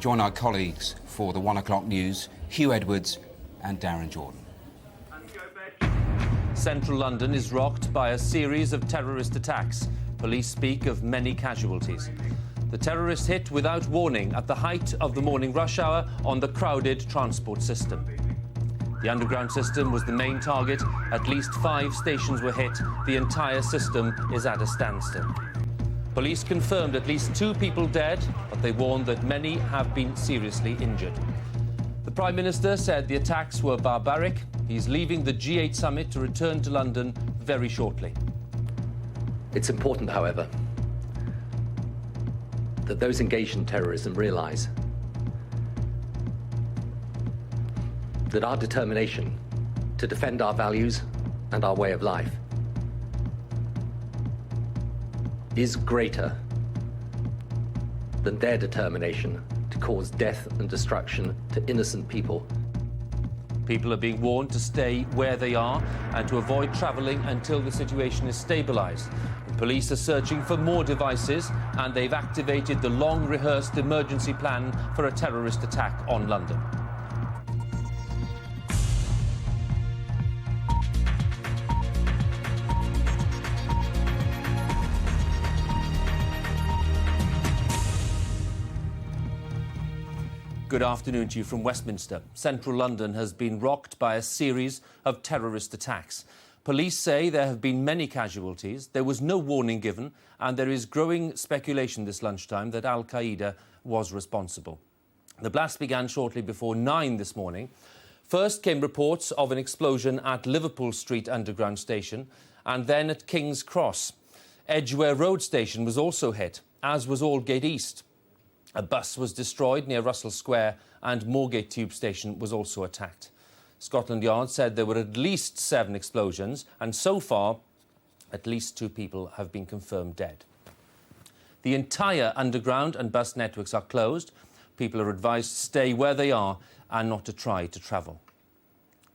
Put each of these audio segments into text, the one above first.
join our colleagues for the 1 o'clock news, Huw Edwards and Darren Jordon. Central London is rocked by a series of terrorist attacks. Police speak of many casualties. The terrorists hit without warning at the height of the morning rush hour on the crowded transport system. The underground system was the main target. At least 5 stations were hit. The entire system is at a standstill. Police confirmed at least 2 people dead, but they warned that many have been seriously injured. The Prime Minister said the attacks were barbaric. He's leaving the G8 summit to return to London very shortly. It's important, however, that those engaged in terrorism realise that our determination to defend our values and our way of life is greater than their determination to cause death and destruction to innocent people. People are being warned to stay where they are and to avoid travelling until the situation is stabilised. The police are searching for more devices and they've activated the long-rehearsed emergency plan for a terrorist attack on London. Good afternoon to you from Westminster. Central London has been rocked by a series of terrorist attacks. Police say there have been many casualties, there was no warning given, and there is growing speculation this lunchtime that Al-Qaeda was responsible. The blast began shortly before 9 this morning. First came reports of an explosion at Liverpool Street Underground Station and then at King's Cross. Edgware Road Station was also hit, as was Aldgate East. A bus was destroyed near Russell Square and Moorgate Tube Station was also attacked. Scotland Yard said there were at least 7 explosions and so far at least 2 people have been confirmed dead. The entire underground and bus networks are closed. People are advised to stay where they are and not to try to travel.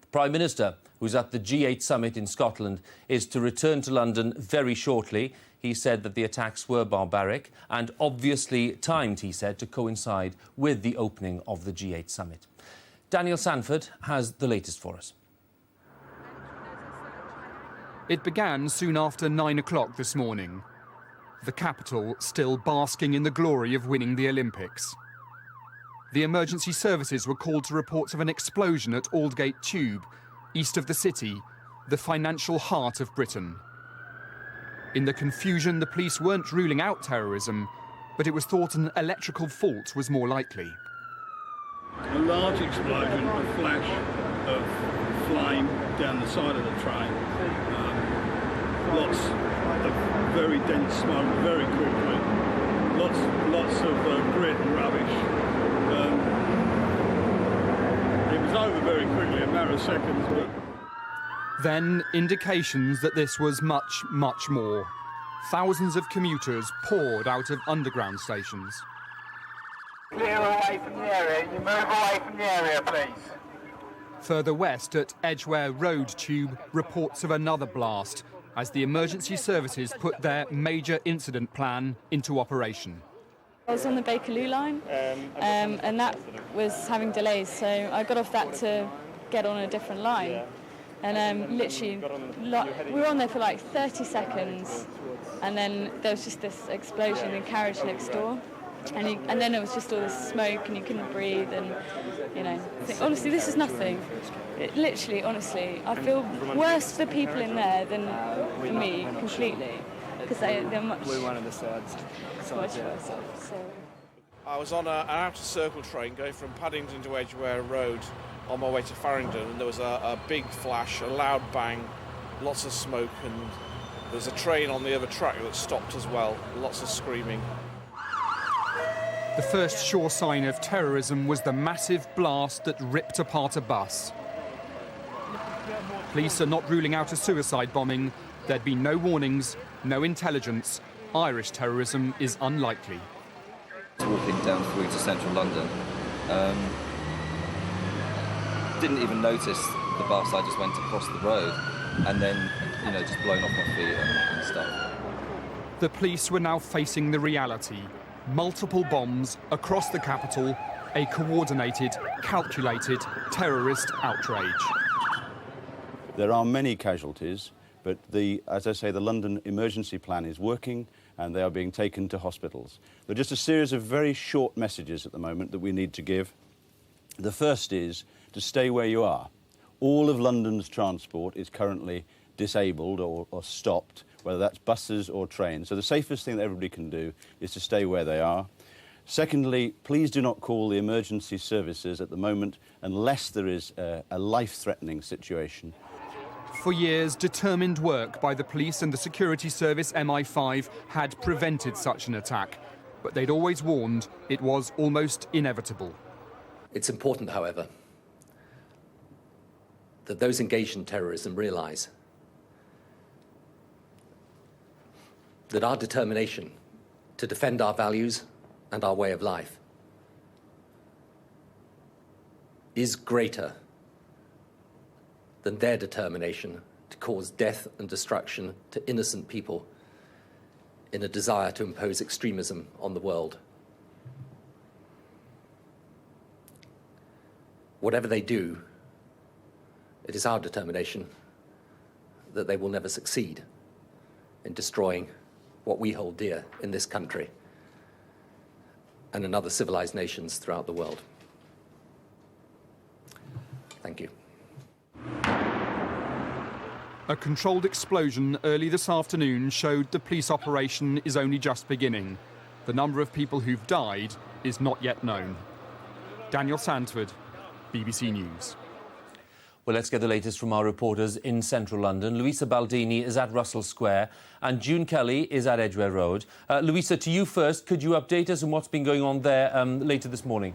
The Prime Minister, who's at the G8 summit in Scotland, is to return to London very shortly. He said that the attacks were barbaric and obviously timed, he said, to coincide with the opening of the G8 summit. Daniel Sandford has the latest for us. It began soon after 9 o'clock this morning. The capital still basking in the glory of winning the Olympics. The emergency services were called to reports of an explosion at Aldgate Tube, east of the city, the financial heart of Britain. In the confusion, the police weren't ruling out terrorism, but it was thought an electrical fault was more likely. A large explosion, a flash of flame down the side of the train. Lots of very dense smoke very quickly. Lots of grit and rubbish. It was over very quickly, a matter of seconds. But Then indications that this was much, much more. Thousands of commuters poured out of underground stations. Clear away from the area. You move away from the area, please. Further west at Edgware Road Tube, reports of another blast as the emergency services put their major incident plan into operation. I was on the Bakerloo line and that was having delays, so I got off that to get on a different line. And literally, we were on there for like 30 seconds and then there was just this explosion in the carriage next door. And then it was just all this smoke and you couldn't breathe and, you know, honestly, this is nothing. Literally, honestly, I feel worse for the people in there than for me, completely, because they're much worse off. So. I was on an outer circle train going from Paddington to Edgware Road on my way to Farringdon, and there was a big flash, a loud bang, lots of smoke, and there was a train on the other track that stopped as well, lots of screaming. The first sure sign of terrorism was the massive blast that ripped apart a bus. Police are not ruling out a suicide bombing. There'd been no warnings, no intelligence. Irish terrorism is unlikely. Walking down through to central London, didn't even notice the bus. I just went across the road and then, you know, just blown off my feet and stuff. The police were now facing the reality. Multiple bombs across the capital, A coordinated, calculated terrorist outrage. There are many casualties, but as I say, the London emergency plan is working and they are being taken to hospitals. There are just a series of very short messages at the moment that we need to give. The first is to stay where you are. All of London's transport is currently disabled or stopped, whether that's buses or trains. So the safest thing that everybody can do is to stay where they are. Secondly, please do not call the emergency services at the moment unless there is a life-threatening situation. For years, determined work by the police and the security service MI5 had prevented such an attack, but they'd always warned it was almost inevitable. It's important, however, that those engaged in terrorism realise that our determination to defend our values and our way of life is greater than their determination to cause death and destruction to innocent people in a desire to impose extremism on the world. Whatever they do, it is our determination that they will never succeed in destroying what we hold dear in this country and in other civilized nations throughout the world. Thank you. A controlled explosion early this afternoon showed the police operation is only just beginning. The number of people who've died is not yet known. Daniel Sandford, BBC News. Well, let's get the latest from our reporters in central London. Luisa Baldini is at Russell Square and June Kelly is at Edgware Road. Luisa, to you first, could you update us on what's been going on there later this morning?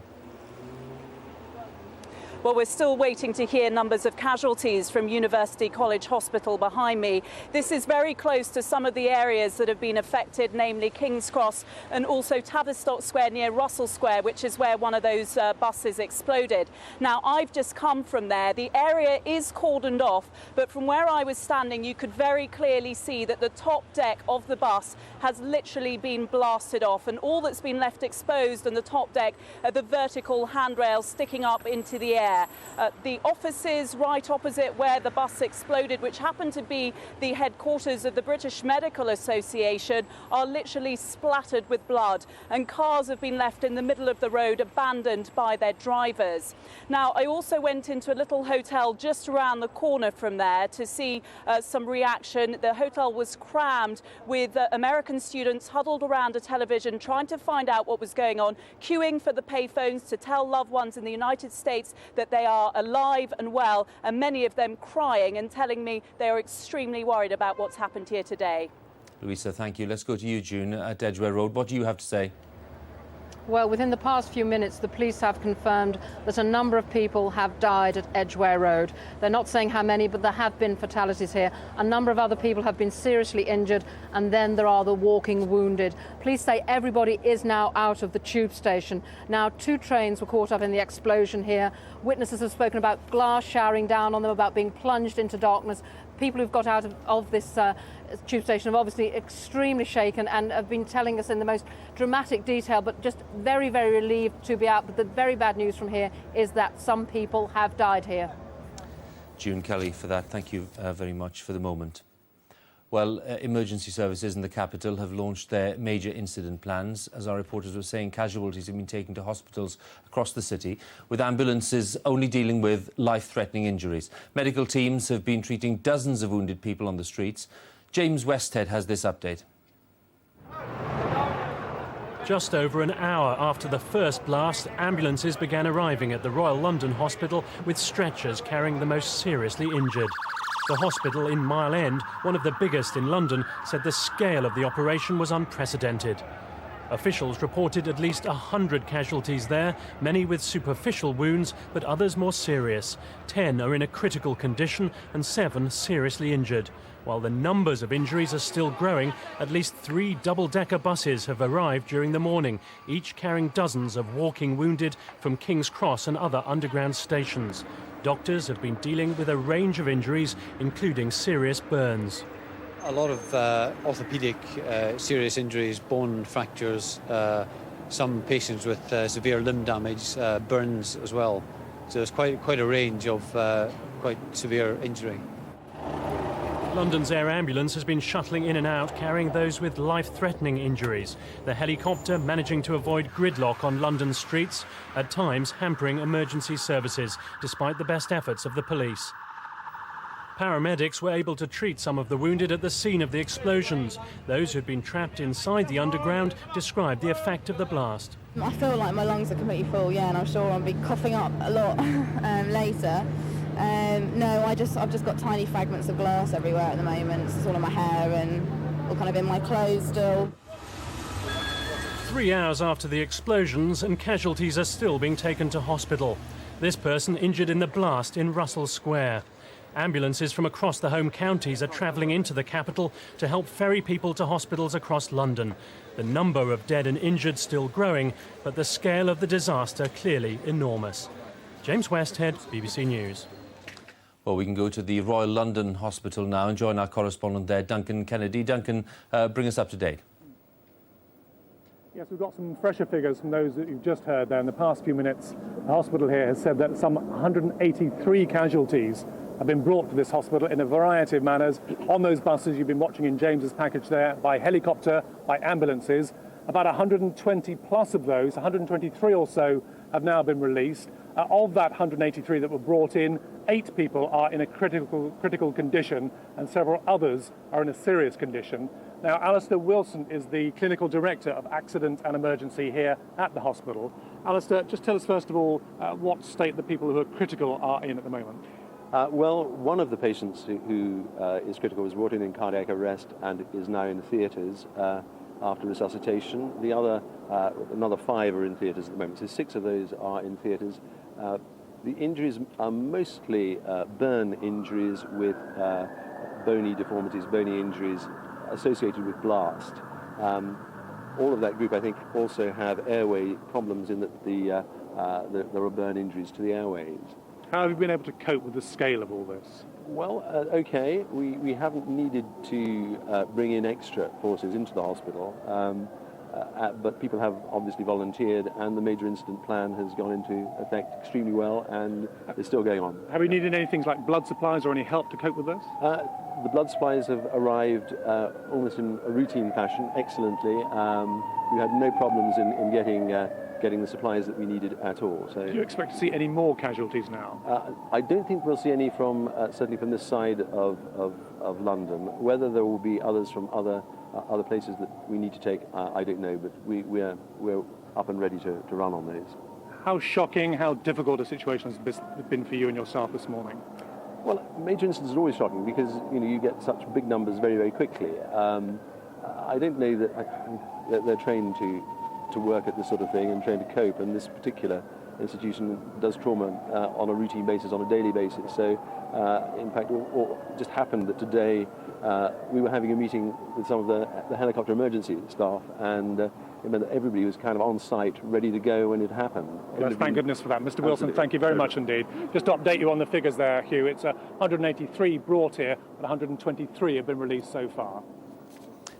Well, we're still waiting to hear numbers of casualties from University College Hospital behind me. This is very close to some of the areas that have been affected, namely King's Cross and also Tavistock Square near Russell Square, which is where one of those buses exploded. Now, I've just come from there. The area is cordoned off, but from where I was standing, you could very clearly see that the top deck of the bus has literally been blasted off, and all that's been left exposed on the top deck are the vertical handrails sticking up into the air. The offices right opposite where the bus exploded, which happened to be the headquarters of the British Medical Association, are literally splattered with blood, and cars have been left in the middle of the road abandoned by their drivers. Now, I also went into a little hotel just around the corner from there to see some reaction. The hotel was crammed with American students huddled around a television trying to find out what was going on, queuing for the payphones to tell loved ones in the United States that they are alive and well, and many of them crying and telling me they are extremely worried about what's happened here today. Luisa, thank you. Let's go to you, June, at Edgware Road. What do you have to say? Well, within the past few minutes, the police have confirmed that a number of people have died at Edgware Road. They're not saying how many, but there have been fatalities here. A number of other people have been seriously injured, and then there are the walking wounded. Police say everybody is now out of the tube station. Now, 2 trains were caught up in the explosion here. Witnesses have spoken about glass showering down on them, about being plunged into darkness. People who've got out of this tube station have obviously extremely shaken and have been telling us in the most dramatic detail, but just very, very relieved to be out. But the very bad news from here is that some people have died here. June Kelly, for that, thank you very much for the moment. Well, emergency services in the capital have launched their major incident plans. As our reporters were saying, casualties have been taken to hospitals across the city, with ambulances only dealing with life-threatening injuries. Medical teams have been treating dozens of wounded people on the streets. James Westhead has this update. Just over an hour after the first blast, ambulances began arriving at the Royal London Hospital with stretchers carrying the most seriously injured. The hospital in Mile End, one of the biggest in London, said the scale of the operation was unprecedented. Officials reported at least 100 casualties there, many with superficial wounds, but others more serious. 10 are in a critical condition and 7 seriously injured. While the numbers of injuries are still growing, at least 3 double-decker buses have arrived during the morning, each carrying dozens of walking wounded from King's Cross and other underground stations. Doctors have been dealing with a range of injuries, including serious burns. A lot of orthopaedic serious injuries, bone fractures, some patients with severe limb damage, burns as well. So there's quite a range of quite severe injury. London's air ambulance has been shuttling in and out, carrying those with life-threatening injuries. The helicopter managing to avoid gridlock on London streets, at times hampering emergency services, despite the best efforts of the police. Paramedics were able to treat some of the wounded at the scene of the explosions. Those who'd been trapped inside the underground described the effect of the blast. I feel like my lungs are completely full, yeah, and I'm sure I'll be coughing up a lot later. No, I've just got tiny fragments of glass everywhere at the moment. It's all in my hair and all kind of in my clothes still. 3 hours after the explosions, and casualties are still being taken to hospital. This person injured in the blast in Russell Square. Ambulances from across the home counties are travelling into the capital to help ferry people to hospitals across London. The number of dead and injured still growing, but the scale of the disaster clearly enormous. James Westhead, BBC News. Well, we can go to the Royal London Hospital now and join our correspondent there, Duncan Kennedy. Duncan, bring us up to date. Yes, we've got some fresher figures from those that you've just heard there. In the past few minutes, the hospital here has said that some 183 casualties have been brought to this hospital in a variety of manners. On those buses you've been watching in James's package there, by helicopter, by ambulances. About 120 plus of those, 123 or so, have now been released. Of that 183 that were brought in, 8 people are in a critical condition and several others are in a serious condition. Now, Alistair Wilson is the clinical director of accident and emergency here at the hospital. Alistair, just tell us first of all what state the people who are critical are in at the moment. Well, one of the patients who is critical was brought in cardiac arrest and is now in theatres after resuscitation. The other, another 5 are in theatres at the moment, so 6 of those are in theatres. The injuries are mostly burn injuries with bony deformities, bony injuries associated with blast. All of that group, I think, also have airway problems in that there are burn injuries to the airways. How have you been able to cope with the scale of all this? Well, okay, we haven't needed to bring in extra forces into the hospital, but people have obviously volunteered, and the major incident plan has gone into effect extremely well and is still going on. Have you needed any things like blood supplies or any help to cope with this? The blood supplies have arrived almost in a routine fashion, excellently. We had no problems in getting the supplies that we needed at all. So, do you expect to see any more casualties now? I don't think we'll see any from certainly from this side of London. Whether there will be others from other places that we need to take, I don't know. But we're up and ready to run on those. How shocking, how difficult a situation has been for you and your staff this morning? Well, major incidents are always shocking because you get such big numbers very, very quickly. I don't know that they're trained to work at this sort of thing and trained to cope, and this particular institution does trauma on a routine basis, on a daily basis. So, in fact, it just happened that today we were having a meeting with some of the helicopter emergency staff, and it meant that everybody was kind of on site, ready to go when it happened. Well, thank goodness for that. Mr. Wilson, thank you very much indeed. Just to update you on the figures there, Huw, it's 183 brought here, but 123 have been released so far.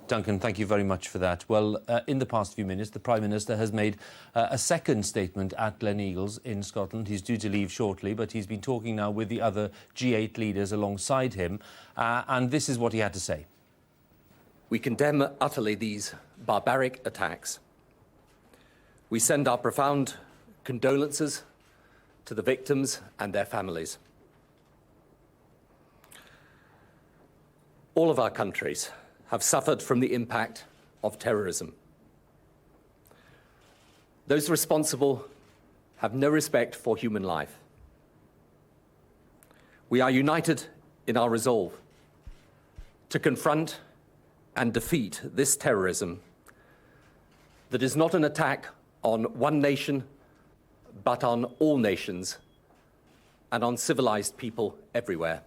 Duncan, thank you very much for that. Well, in the past few minutes, the Prime Minister has made a second statement at Gleneagles in Scotland. He's due to leave shortly, but he's been talking now with the other G8 leaders alongside him, and this is what he had to say. We condemn utterly these barbaric attacks. We send our profound condolences to the victims and their families. All of our countries have suffered from the impact of terrorism. Those responsible have no respect for human life. We are united in our resolve to confront and defeat this terrorism that is not an attack on one nation, but on all nations and on civilized people everywhere.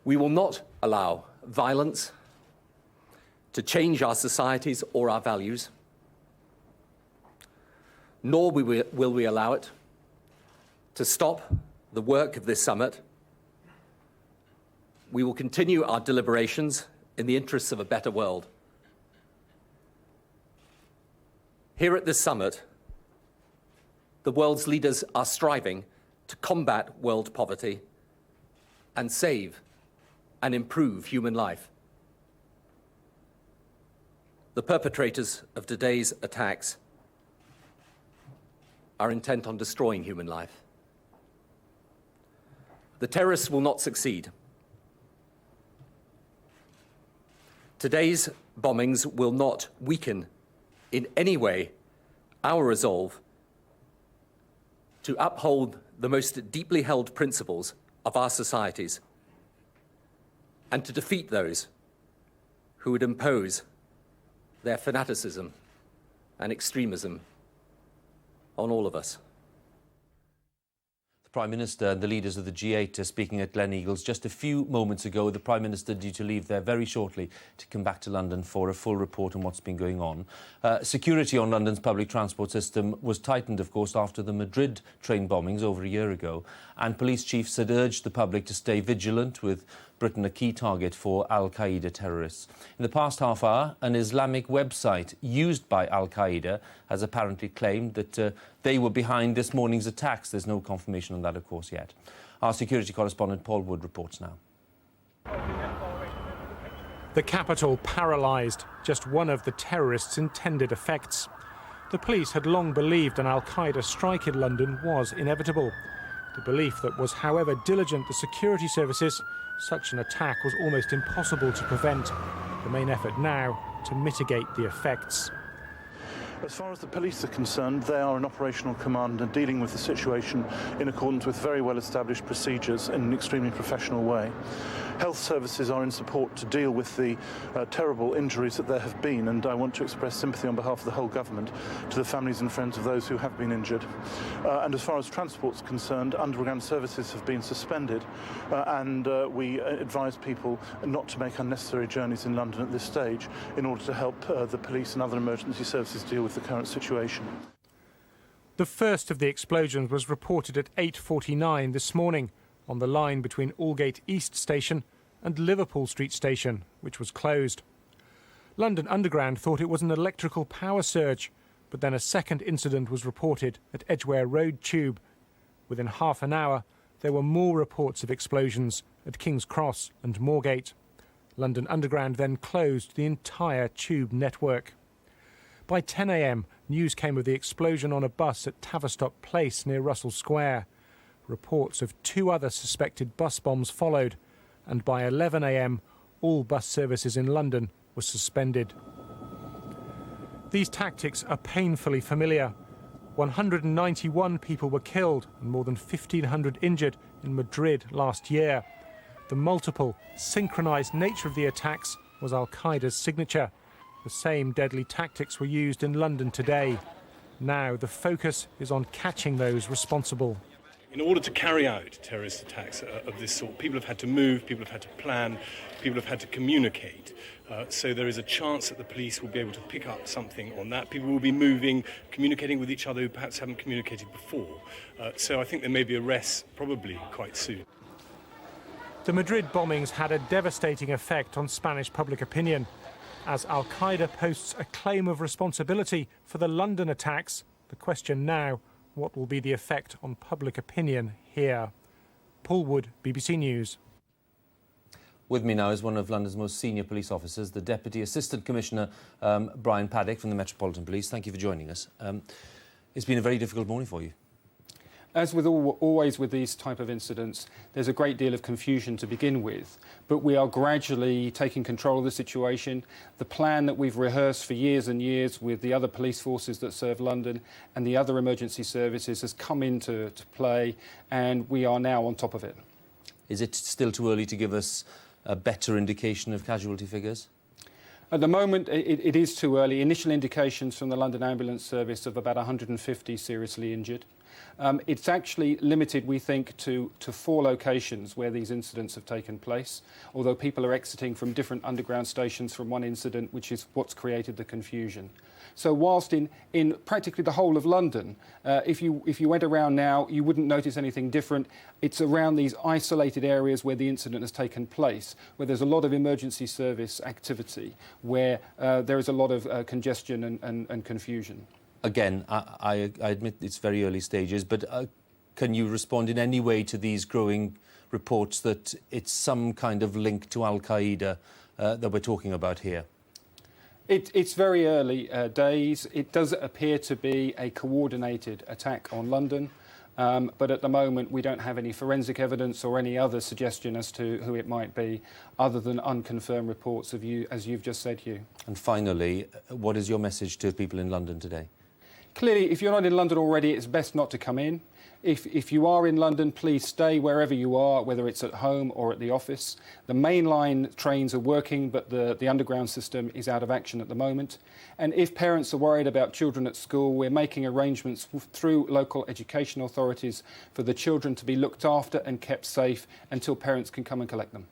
We will not allow violence to change our societies or our values, nor will we allow it to stop the work of this summit. We will continue our deliberations in the interests of a better world. Here at this summit, the world's leaders are striving to combat world poverty and save and improve human life. The perpetrators of today's attacks are intent on destroying human life. The terrorists will not succeed. Today's bombings will not weaken in any way our resolve to uphold the most deeply held principles of our societies and to defeat those who would impose their fanaticism and extremism on all of us. The Prime Minister and the leaders of the G8 are speaking at Gleneagles just a few moments ago. The Prime Minister due to leave there very shortly to come back to London for a full report on what's been going on. Security on London's public transport system was tightened, of course, after the Madrid train bombings over a year ago. And police chiefs had urged the public to stay vigilant, with Britain a key target for al-Qaeda terrorists. In the past half hour, an Islamic website used by al-Qaeda has apparently claimed that they were behind this morning's attacks. There's no confirmation on that, of course, yet. Our security correspondent Paul Wood reports now. The capital paralysed, just one of the terrorists' intended effects. The police had long believed an al-Qaeda strike in London was inevitable. The belief that was, however diligent the security services, such an attack was almost impossible to prevent. The main effort now to mitigate the effects. As far as the police are concerned, they are an operational command and dealing with the situation in accordance with very well-established procedures in an extremely professional way. Health services are in support to deal with the terrible injuries that there have been, and I want to express sympathy on behalf of the whole government to the families and friends of those who have been injured. And as far as transport's concerned, underground services have been suspended, and we advise people not to make unnecessary journeys in London at this stage in order to help the police and other emergency services deal with the current situation. The first of the explosions was reported at 8:49 this morning on the line between Aldgate East Station and Liverpool Street Station, which was closed. London Underground thought it was an electrical power surge, but then a second incident was reported at Edgware Road Tube. Within half an hour, there were more reports of explosions at King's Cross and Moorgate. London Underground then closed the entire tube network. By 10 a.m, news came of the explosion on a bus at Tavistock Place near Russell Square. Reports of 2 other suspected bus bombs followed, and by 11 a.m, all bus services in London were suspended. These tactics are painfully familiar. 191 people were killed and more than 1,500 injured in Madrid last year. The multiple, synchronised nature of the attacks was al-Qaeda's signature. The same deadly tactics were used in London today. Now the focus is on catching those responsible. In order to carry out terrorist attacks of this sort, people have had to move, people have had to plan, people have had to communicate. So there is a chance that the police will be able to pick up something on that. People will be moving, communicating with each other who perhaps haven't communicated before. So I think there may be arrests probably quite soon. The Madrid bombings had a devastating effect on Spanish public opinion. As al-Qaeda posts a claim of responsibility for the London attacks, the question now, what will be the effect on public opinion here? Paul Wood, BBC News. With me now is one of London's most senior police officers, the Deputy Assistant Commissioner, Brian Paddick from the Metropolitan Police. Thank you for joining us. It's been a very difficult morning for you. As with always with these type of incidents, there's a great deal of confusion to begin with, but we are gradually taking control of the situation. The plan that we've rehearsed for years and years with the other police forces that serve London and the other emergency services has come into play, and we are now on top of it. Is it still too early to give us a better indication of casualty figures? At the moment, it is too early. Initial indications from the London Ambulance Service of about 150 seriously injured. It's actually limited, we think, to 4 locations where these incidents have taken place, although people are exiting from different underground stations from one incident, which is what's created the confusion. So whilst in practically the whole of London, if you went around now, you wouldn't notice anything different. It's around these isolated areas where the incident has taken place, where there's a lot of emergency service activity, where there is a lot of congestion and confusion. Again, I admit it's very early stages, but can you respond in any way to these growing reports that it's some kind of link to Al-Qaeda that we're talking about here? It's very early days. It does appear to be a coordinated attack on London, but at the moment we don't have any forensic evidence or any other suggestion as to who it might be, other than unconfirmed reports of you, as you've just said, Huw. And finally, what is your message to people in London today? Clearly, if you're not in London already, it's best not to come in. If you are in London, please stay wherever you are, whether it's at home or at the office. The mainline trains are working, but the underground system is out of action at the moment. And if parents are worried about children at school, we're making arrangements through local education authorities for the children to be looked after and kept safe until parents can come and collect them.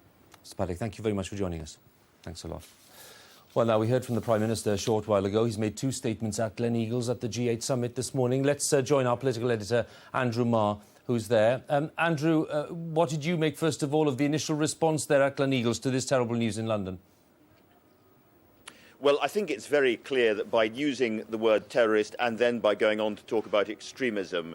Mr. Paddick, thank you very much for joining us. Thanks a lot. Well, now, we heard from the Prime Minister a short while ago. He's made 2 statements at Gleneagles at the G8 summit this morning. Let's join our political editor, Andrew Marr, who's there. Andrew, what did you make, first of all, of the initial response there at Gleneagles to this terrible news in London? Well, I think it's very clear that by using the word terrorist and then by going on to talk about extremism,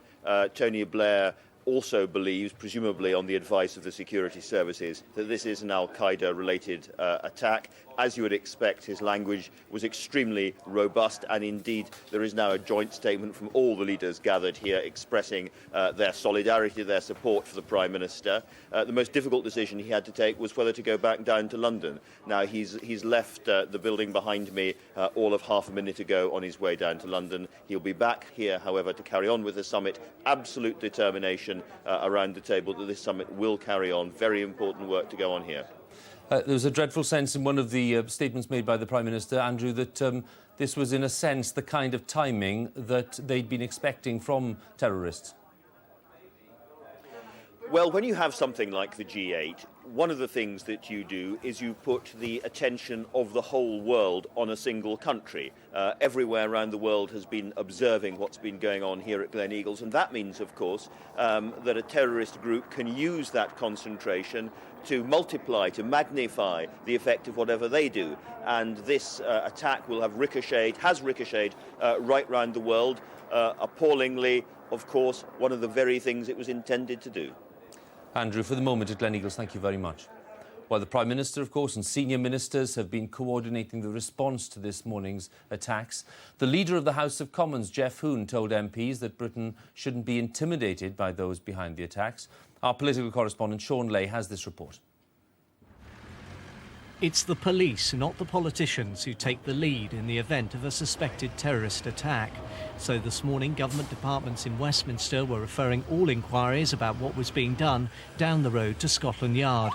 Tony Blair also believes, presumably on the advice of the security services, that this is an Al-Qaeda-related attack. As you would expect, his language was extremely robust, and indeed there is now a joint statement from all the leaders gathered here expressing their solidarity, their support for the Prime Minister. The most difficult decision he had to take was whether to go back down to London. Now, he's left the building behind me all of half a minute ago on his way down to London. He'll be back here, however, to carry on with the summit. Absolute determination around the table that this summit will carry on. Very important work to go on here. There was a dreadful sense in one of the statements made by the Prime Minister, Andrew, that this was, in a sense, the kind of timing that they'd been expecting from terrorists. Well, when you have something like the G8, one of the things that you do is you put the attention of the whole world on a single country. Everywhere around the world has been observing what's been going on here at Gleneagles, and that means, of course, that a terrorist group can use that concentration to multiply, to magnify the effect of whatever they do. And this attack will have has ricocheted right round the world, appallingly, of course, one of the very things it was intended to do. Andrew, for the moment at Gleneagles, thank you very much. Well, the Prime Minister, of course, and senior ministers have been coordinating the response to this morning's attacks. The Leader of the House of Commons, Geoff Huw, told MPs that Britain shouldn't be intimidated by those behind the attacks. Our political correspondent, Shaun Ley, has this report. It's the police, not the politicians, who take the lead in the event of a suspected terrorist attack. So this morning, government departments in Westminster were referring all inquiries about what was being done down the road to Scotland Yard.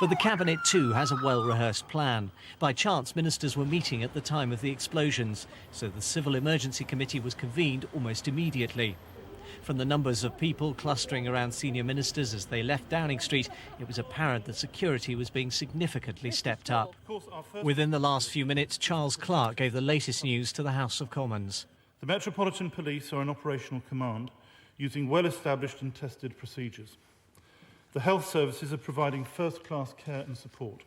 But the Cabinet too has a well-rehearsed plan. By chance, ministers were meeting at the time of the explosions, so the Civil Emergency Committee was convened almost immediately. From the numbers of people clustering around senior ministers as they left Downing Street, it was apparent that security was being significantly stepped up. Within the last few minutes, Charles Clarke gave the latest news to the House of Commons. The Metropolitan Police are in operational command, using well-established and tested procedures. The health services are providing first-class care and support.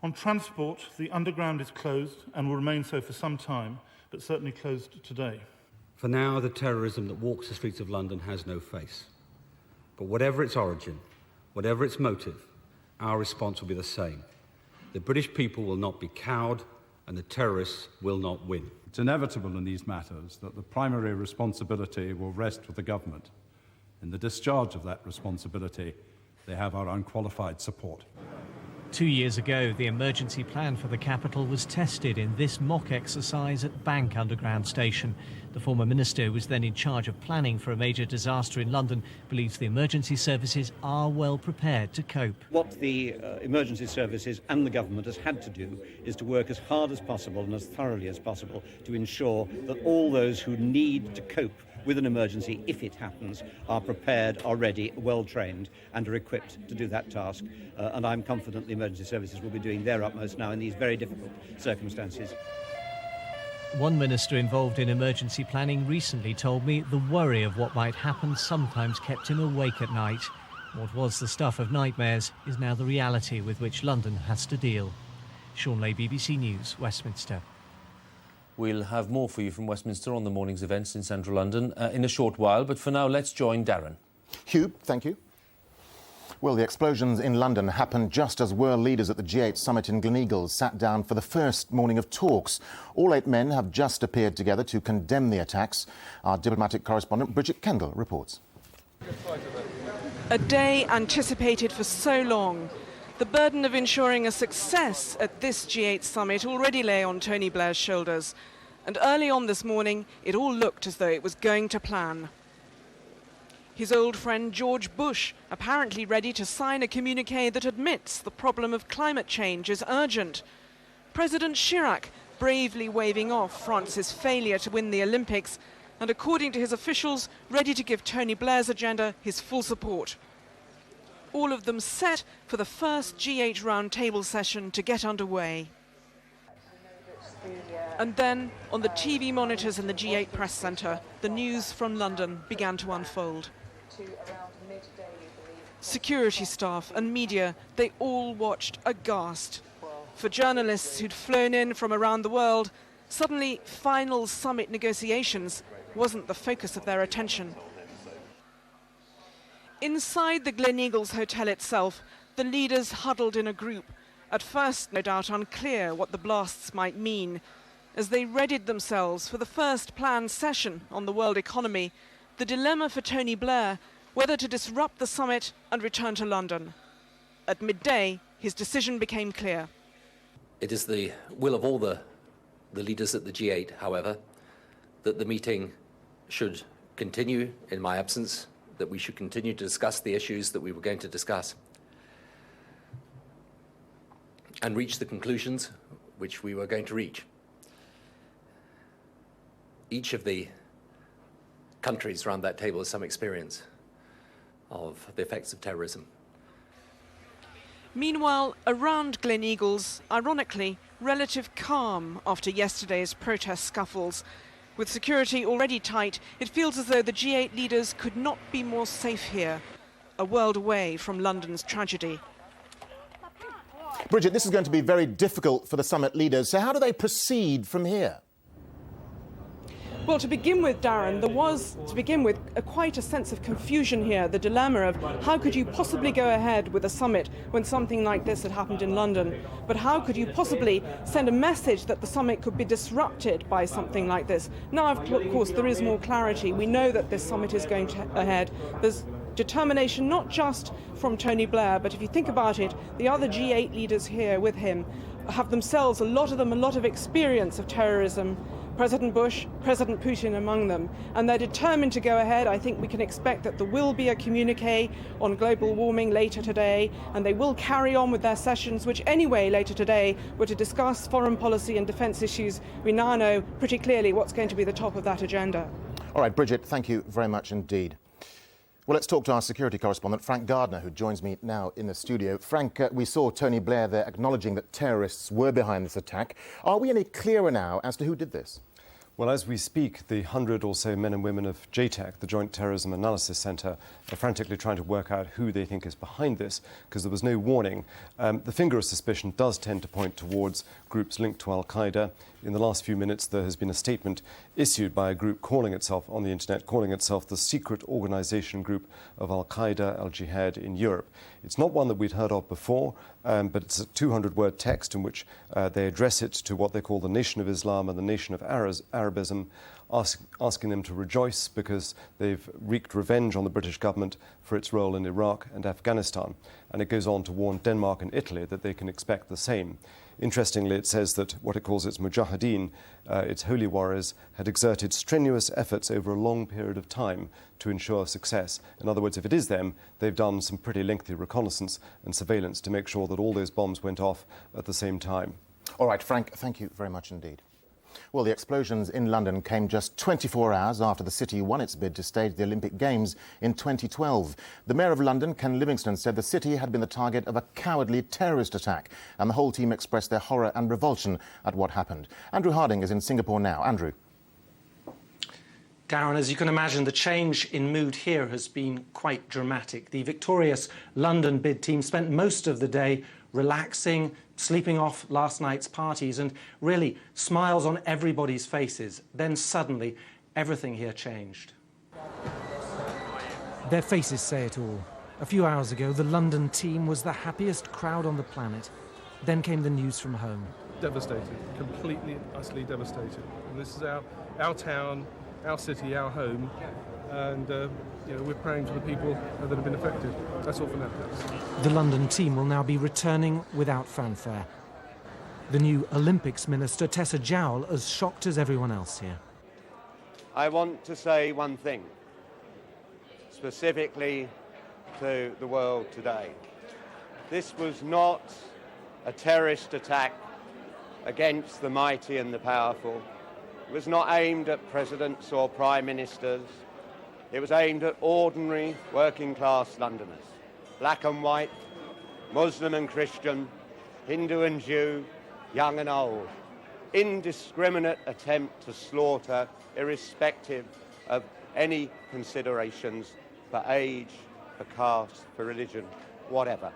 On transport, the underground is closed and will remain so for some time, but certainly closed today. For now, the terrorism that walks the streets of London has no face. But whatever its origin, whatever its motive, our response will be the same. The British people will not be cowed, and the terrorists will not win. It's inevitable in these matters that the primary responsibility will rest with the government. In the discharge of that responsibility, they have our unqualified support. 2 years ago, the emergency plan for the capital was tested in this mock exercise at Bank Underground Station. The former minister, who was then in charge of planning for a major disaster in London, believes the emergency services are well prepared to cope. What the emergency services and the government has had to do is to work as hard as possible and as thoroughly as possible to ensure that all those who need to cope with an emergency, if it happens, are prepared, are ready, well trained and are equipped to do that task. And I'm confident the emergency services will be doing their utmost now in these very difficult circumstances. One minister involved in emergency planning recently told me the worry of what might happen sometimes kept him awake at night. What was the stuff of nightmares is now the reality with which London has to deal. Shaun Ley, BBC News, Westminster. We'll have more for you from Westminster on the morning's events in central London in a short while, but for now, let's join Darren. Huw, thank you. Well, the explosions in London happened just as world leaders at the G8 summit in Gleneagles sat down for the first morning of talks. All 8 men have just appeared together to condemn the attacks. Our diplomatic correspondent Bridget Kendall reports. A day anticipated for so long. The burden of ensuring a success at this G8 summit already lay on Tony Blair's shoulders. And early on this morning, it all looked as though it was going to plan. His old friend George Bush apparently ready to sign a communiqué that admits the problem of climate change is urgent. President Chirac bravely waving off France's failure to win the Olympics and, according to his officials, ready to give Tony Blair's agenda his full support. All of them set for the first G8 roundtable session to get underway. And then, on the TV monitors in the G8 press centre, the news from London began to unfold. Security staff and media, they all watched aghast. For journalists who'd flown in from around the world, suddenly final summit negotiations wasn't the focus of their attention. Inside the Gleneagles hotel itself, the leaders huddled in a group, at first no doubt unclear what the blasts might mean. As they readied themselves for the first planned session on the world economy, the dilemma for Tony Blair, whether to disrupt the summit and return to London. At midday, his decision became clear. It is the will of all the leaders at the G8, however, that the meeting should continue in my absence, that we should continue to discuss the issues that we were going to discuss and reach the conclusions which we were going to reach. Each of the countries around that table has some experience of the effects of terrorism. Meanwhile, around Gleneagles, ironically, relative calm after yesterday's protest scuffles. With security already tight, it feels as though the G8 leaders could not be more safe here, a world away from London's tragedy. Bridget, this is going to be very difficult for the summit leaders, so how do they proceed from here? Well, to begin with, Darren, there was, quite a sense of confusion here, the dilemma of how could you possibly go ahead with a summit when something like this had happened in London? But how could you possibly send a message that the summit could be disrupted by something like this? Now, of course, there is more clarity. We know that this summit is going ahead. There's determination not just from Tony Blair, but if you think about it, the other G8 leaders here with him have themselves, a lot of experience of terrorism. President Bush, President Putin among them, and they're determined to go ahead. I think we can expect that there will be a communiqué on global warming later today, and they will carry on with their sessions, which anyway later today were to discuss foreign policy and defence issues. We now know pretty clearly what's going to be the top of that agenda. All right, Bridget, thank you very much indeed. Well, let's talk to our security correspondent, Frank Gardner, who joins me now in the studio. Frank, we saw Tony Blair there acknowledging that terrorists were behind this attack. Are we any clearer now as to who did this? Well, as we speak, the 100 or so men and women of JTAC, the Joint Terrorism Analysis Centre, are frantically trying to work out who they think is behind this, because there was no warning. The finger of suspicion does tend to point towards groups linked to al-Qaeda. In the last few minutes, there has been a statement issued by a group calling itself, on the internet, calling itself the Secret Organisation Group of Al-Qaeda, Al-Jihad in Europe. It's not one that we'd heard of before, but it's a 200-word text in which they address it to what they call the Nation of Islam and the Nation of Arabism, asking them to rejoice because they've wreaked revenge on the British government for its role in Iraq and Afghanistan. And it goes on to warn Denmark and Italy that they can expect the same. Interestingly, it says that what it calls its mujahideen, its holy warriors, had exerted strenuous efforts over a long period of time to ensure success. In other words, if it is them, they've done some pretty lengthy reconnaissance and surveillance to make sure that all those bombs went off at the same time. All right, Frank, thank you very much indeed. Well, the explosions in London came just 24 hours after the city won its bid to stage the Olympic Games in 2012. The Mayor of London, Ken Livingstone, said the city had been the target of a cowardly terrorist attack, and the whole team expressed their horror and revulsion at what happened. Andrew Harding is in Singapore now. Andrew. Darren, as you can imagine, the change in mood here has been quite dramatic. The victorious London bid team spent most of the day relaxing, sleeping off last night's parties, and really smiles on everybody's faces. Then suddenly, everything here changed. Their faces say it all. A few hours ago, the London team was the happiest crowd on the planet. Then came the news from home. Devastated, completely and utterly devastated. And this is our town, our city, our home, and we're praying for the people that have been affected. That's all for now. The London team will now be returning without fanfare. The new Olympics minister, Tessa Jowell, as shocked as everyone else here. I want to say one thing, specifically to the world today. This was not a terrorist attack against the mighty and the powerful. It was not aimed at presidents or prime ministers. It was aimed at ordinary working-class Londoners, black and white, Muslim and Christian, Hindu and Jew, young and old. Indiscriminate attempt to slaughter, irrespective of any considerations for age, for caste, for religion, whatever.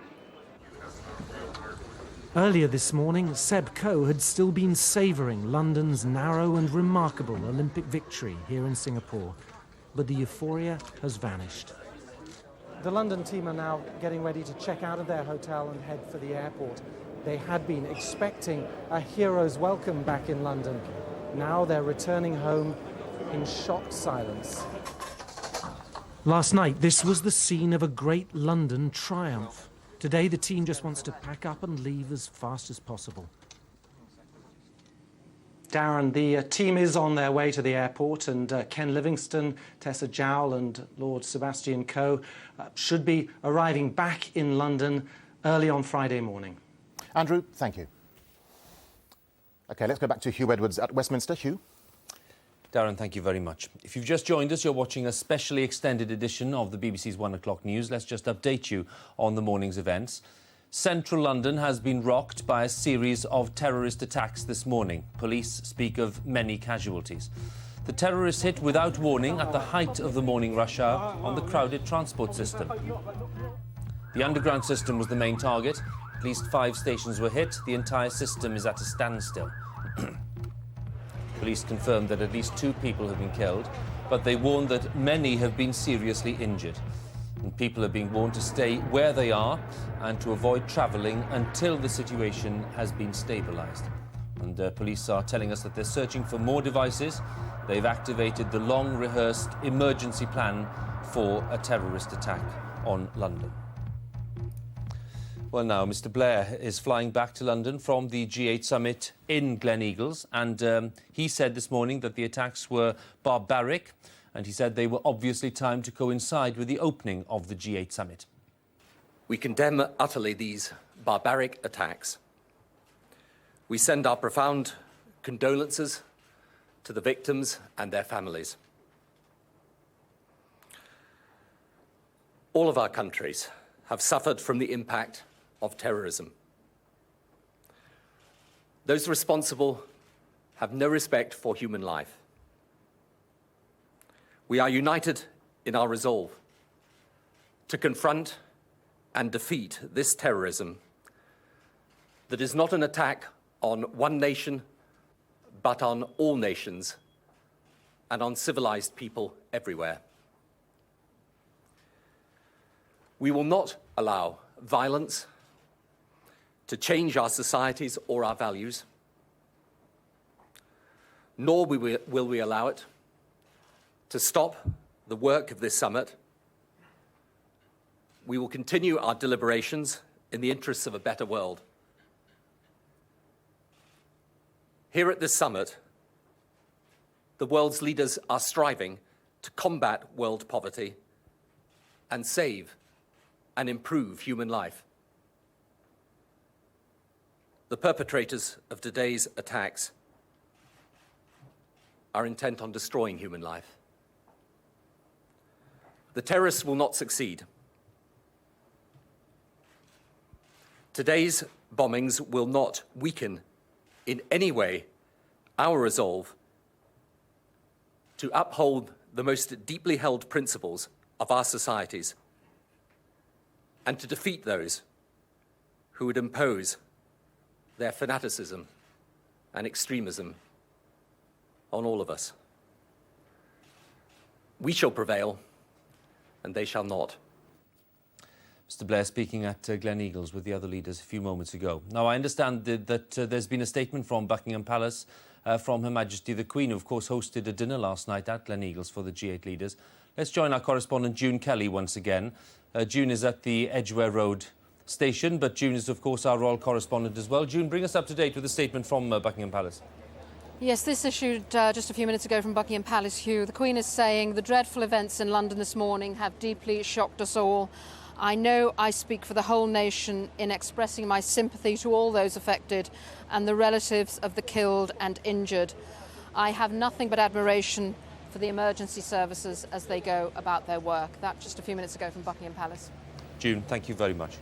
Earlier this morning, Seb Coe had still been savouring London's narrow and remarkable Olympic victory here in Singapore. But the euphoria has vanished. The London team are now getting ready to check out of their hotel and head for the airport. They had been expecting a hero's welcome back in London. Now they're returning home in shocked silence. Last night, this was the scene of a great London triumph. Today, the team just wants to pack up and leave as fast as possible. Darren, the team is on their way to the airport, and Ken Livingstone, Tessa Jowell and Lord Sebastian Coe should be arriving back in London early on Friday morning. Andrew, thank you. OK, let's go back to Huw Edwards at Westminster. Huw? Darren, thank you very much. If you've just joined us, you're watching a specially extended edition of the BBC's 1 o'clock news. Let's just update you on the morning's events. Central London has been rocked by a series of terrorist attacks this morning. Police speak of many casualties. The terrorists hit without warning at the height of the morning rush hour on the crowded transport system. The underground system was the main target. At least 5 stations were hit. The entire system is at a standstill. Police confirmed that at least 2 people have been killed, but they warned that many have been seriously injured. And people are being warned to stay where they are and to avoid travelling until the situation has been stabilised. And police are telling us that they're searching for more devices. They've activated the long-rehearsed emergency plan for a terrorist attack on London. Well, now, Mr Blair is flying back to London from the G8 summit in Gleneagles, and he said this morning that the attacks were barbaric, and he said they were obviously timed to coincide with the opening of the G8 summit. We condemn utterly these barbaric attacks. We send our profound condolences to the victims and their families. All of our countries have suffered from the impact of terrorism. Those responsible have no respect for human life. We are united in our resolve to confront and defeat this terrorism that is not an attack on one nation, but on all nations and on civilized people everywhere. We will not allow violence to change our societies or our values, nor will we allow it to stop the work of this summit. We will continue our deliberations in the interests of a better world. Here at this summit, the world's leaders are striving to combat world poverty and save and improve human life. The perpetrators of today's attacks are intent on destroying human life. The terrorists will not succeed. Today's bombings will not weaken in any way our resolve to uphold the most deeply held principles of our societies and to defeat those who would impose their fanaticism and extremism on all of us. We shall prevail, and they shall not. Mr Blair speaking at Gleneagles with the other leaders a few moments ago. Now, I understand that there's been a statement from Buckingham Palace from Her Majesty the Queen, who of course hosted a dinner last night at Gleneagles for the G8 leaders. Let's join our correspondent June Kelly once again. June is at the Edgware Road station, but June is of course our royal correspondent as well. June, bring us up to date with the statement from Buckingham Palace. Yes, this issued just a few minutes ago from Buckingham Palace, Huw. The Queen is saying the dreadful events in London this morning have deeply shocked us all. I know I speak for the whole nation in expressing my sympathy to all those affected and the relatives of the killed and injured. I have nothing but admiration for the emergency services as they go about their work. That just a few minutes ago from Buckingham Palace. June, thank you very much.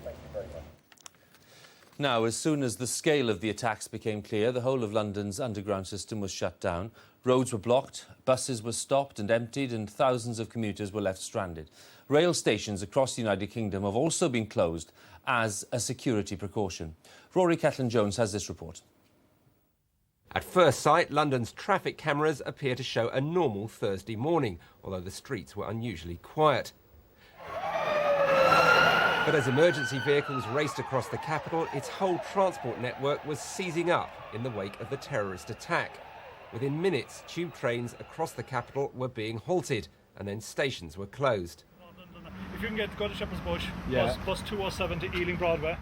Now, as soon as the scale of the attacks became clear, the whole of London's underground system was shut down. Roads were blocked, buses were stopped and emptied, and thousands of commuters were left stranded. Rail stations across the United Kingdom have also been closed as a security precaution. Rory Cellan-Jones has this report. At first sight, London's traffic cameras appear to show a normal Thursday morning, although the streets were unusually quiet. But as emergency vehicles raced across the capital, its whole transport network was seizing up in the wake of the terrorist attack. Within minutes, tube trains across the capital were being halted, and then stations were closed. If you can go to Shepherd's Bush, Yeah. bus 207 to Ealing Broadway.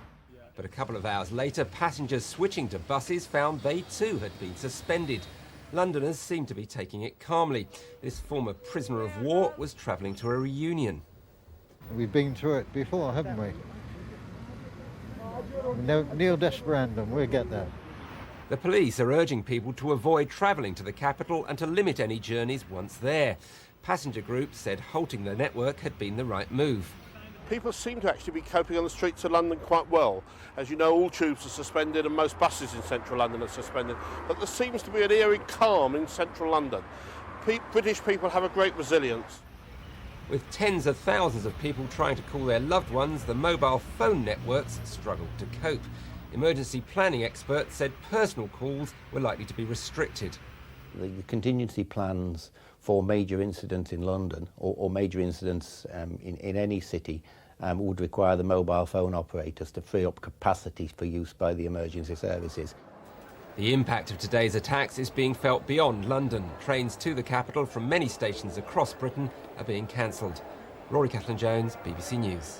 But a couple of hours later, passengers switching to buses found they too had been suspended. Londoners seemed to be taking it calmly. This former prisoner of war was travelling to a reunion. We've been through it before, haven't we? Nil desperandum, we'll get there. The police are urging people to avoid travelling to the capital and to limit any journeys once there. Passenger groups said halting the network had been the right move. People seem to actually be coping on the streets of London quite well. As you know, all tubes are suspended and most buses in central London are suspended. But there seems to be an eerie calm in central London. British people have a great resilience. With tens of thousands of people trying to call their loved ones, the mobile phone networks struggled to cope. Emergency planning experts said personal calls were likely to be restricted. The contingency plans for major incidents in London or major incidents in any city would require the mobile phone operators to free up capacity for use by the emergency services. The impact of today's attacks is being felt beyond London. Trains to the capital from many stations across Britain are being cancelled. Rory Cellan-Jones, BBC News.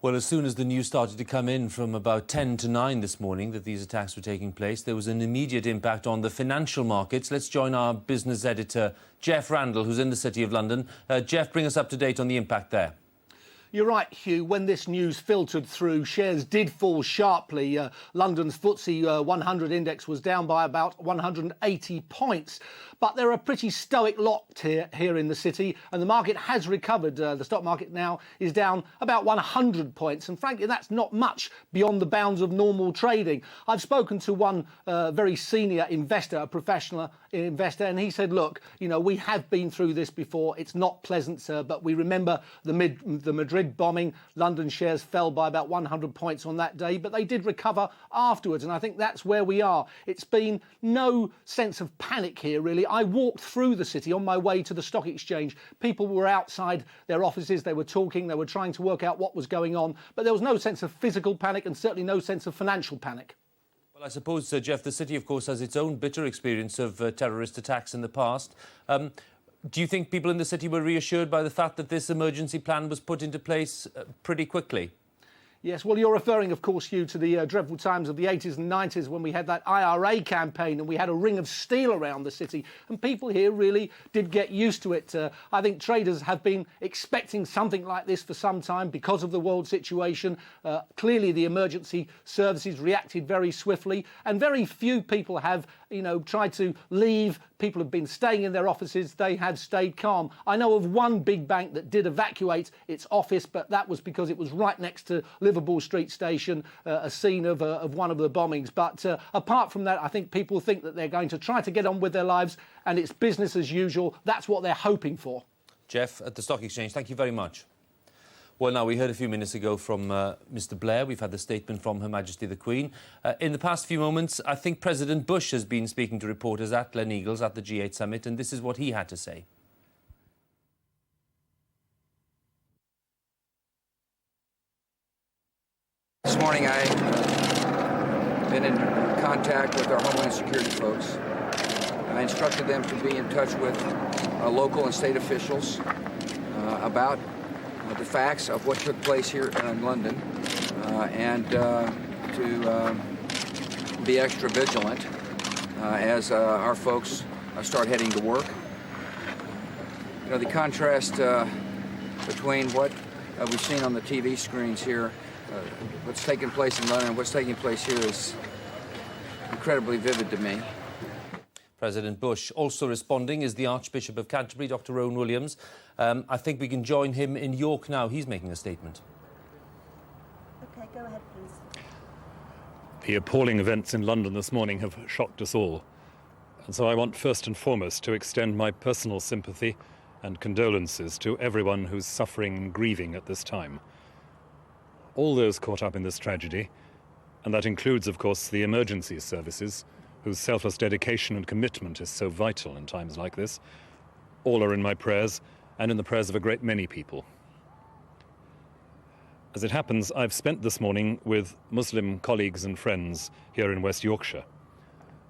Well, as soon as the news started to come in from about 10 to 9 this morning that these attacks were taking place, there was an immediate impact on the financial markets. Let's join our business editor, Jeff Randall, who's in the City of London. Jeff, bring us up to date on the impact there. You're right, Huw. When this news filtered through, shares did fall sharply. London's FTSE 100 index was down by about 180 points. But they're a pretty stoic lot here in the city, and the market has recovered. The stock market now is down about 100 points, and frankly, that's not much beyond the bounds of normal trading. I've spoken to one very senior investor, a professional investor, and he said, look, you know, we have been through this before. It's not pleasant, sir, but we remember the Madrid bombing. London shares fell by about 100 points on that day, but they did recover afterwards, and I think that's where we are. It's been no sense of panic here, really. I walked through the city on my way to the stock exchange. People were outside their offices, they were talking, they were trying to work out what was going on, but there was no sense of physical panic and certainly no sense of financial panic. Well, I suppose, Jeff, the city, of course, has its own bitter experience of terrorist attacks in the past. Do you think people in the city were reassured by the fact that this emergency plan was put into place pretty quickly? Yes, well, you're referring, of course, Huw, to the dreadful times of the 80s and 90s when we had that IRA campaign and we had a ring of steel around the city. And people here really did get used to it. I think traders have been expecting something like this for some time because of the world situation. Clearly, the emergency services reacted very swiftly and very few people have, you know, tried to leave. People have been staying in their offices. They have stayed calm. I know of one big bank that did evacuate its office, but that was because it was right next to Liverpool Street Station, a scene of one of the bombings. But apart from that, I think people think that they're going to try to get on with their lives and it's business as usual. That's what they're hoping for. Jeff, at the Stock Exchange, thank you very much. Well, now, we heard a few minutes ago from Mr Blair. We've had the statement from Her Majesty the Queen. In the past few moments, I think President Bush has been speaking to reporters at Gleneagles at the G8 summit, and this is what he had to say. This morning I've been in contact with our Homeland Security folks. I instructed them to be in touch with local and state officials about the facts of what took place here in London and to be extra vigilant as our folks start heading to work. You know, the contrast between what we've seen on the TV screens here, what's taking place in London and what's taking place here is incredibly vivid to me. President Bush. Also responding is the Archbishop of Canterbury, Dr Rowan Williams. I think we can join him in York now. He's making a statement. OK, go ahead, please. The appalling events in London this morning have shocked us all. And so I want first and foremost to extend my personal sympathy and condolences to everyone who's suffering and grieving at this time. All those caught up in this tragedy, and that includes, of course, the emergency services, whose selfless dedication and commitment is so vital in times like this, all are in my prayers and in the prayers of a great many people. As it happens, I've spent this morning with Muslim colleagues and friends here in West Yorkshire,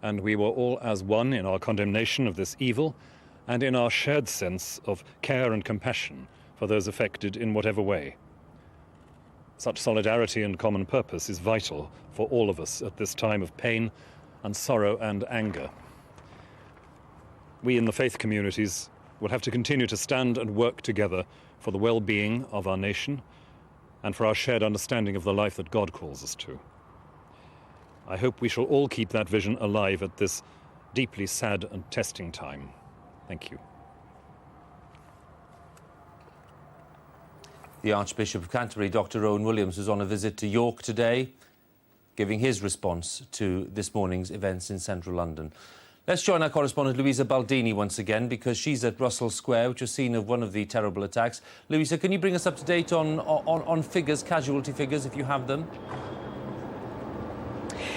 and we were all as one in our condemnation of this evil and in our shared sense of care and compassion for those affected in whatever way. Such solidarity and common purpose is vital for all of us at this time of pain and sorrow and anger. We in the faith communities will have to continue to stand and work together for the well-being of our nation and for our shared understanding of the life that God calls us to. I hope we shall all keep that vision alive at this deeply sad and testing time. Thank you. The Archbishop of Canterbury, Dr Rowan Williams, was on a visit to York today, giving his response to this morning's events in central London. Let's join our correspondent Luisa Baldini once again, because she's at Russell Square, which was scene of one of the terrible attacks. Luisa, can you bring us up to date on figures, casualty figures, if you have them?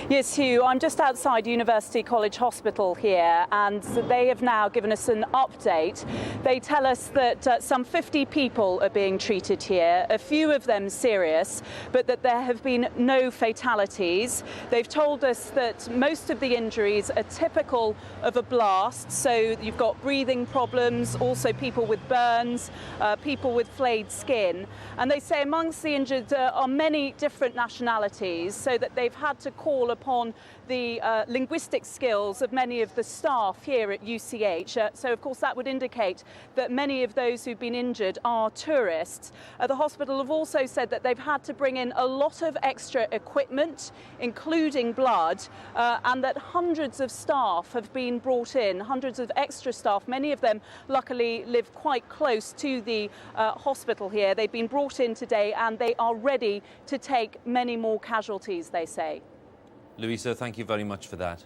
Yes, Huw, I'm just outside University College Hospital here, and they have now given us an update. They tell us that some 50 people are being treated here, a few of them serious, but that there have been no fatalities. They've told us that most of the injuries are typical of a blast, so you've got breathing problems, also people with burns, people with flayed skin. And they say amongst the injured are many different nationalities, so that they've had to call upon the linguistic skills of many of the staff here at UCH. So, of course, that would indicate that many of those who've been injured are tourists. The hospital have also said that they've had to bring in a lot of extra equipment, including blood, and that hundreds of staff have been brought in, hundreds of extra staff. Many of them, luckily, live quite close to the hospital here. They've been brought in today, and they are ready to take many more casualties, they say. Luisa, thank you very much for that.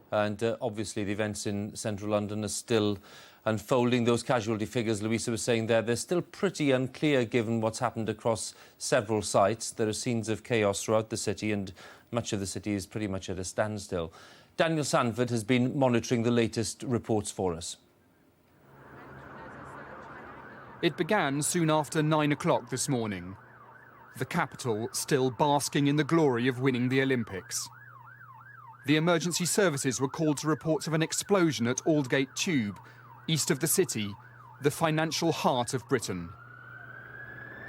And obviously the events in central London are still unfolding. Those casualty figures Luisa was saying there, they're still pretty unclear given what's happened across several sites. There are scenes of chaos throughout the city, and much of the city is pretty much at a standstill. Daniel Sandford has been monitoring the latest reports for us. It began soon after 9 o'clock this morning. The capital still basking in the glory of winning the Olympics. The emergency services were called to reports of an explosion at Aldgate Tube, east of the city, the financial heart of Britain.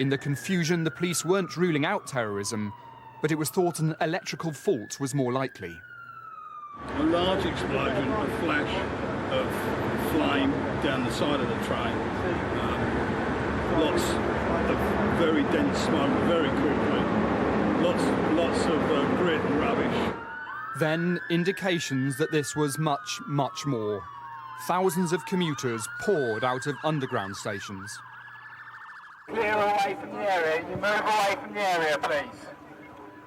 In the confusion, the police weren't ruling out terrorism, but it was thought an electrical fault was more likely. A large explosion, a flash of flame down the side of the train. Lots of very dense smoke, very quickly. Lots of grit and rubbish. Then indications that this was much, much more. Thousands of commuters poured out of underground stations. Clear away from the area. You move away from the area, please.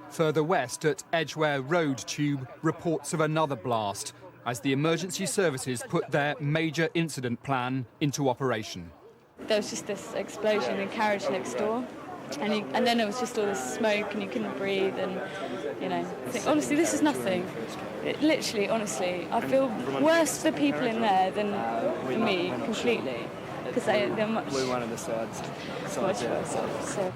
Further west at Edgware Road Tube, reports of another blast as the emergency services put their major incident plan into operation. There was just this explosion in the carriage next door. and then there was just all this smoke and you couldn't breathe, and honestly, this is nothing. Literally, honestly, I feel worse for the people in there than for me completely, because they're much. We're one of the sides. So.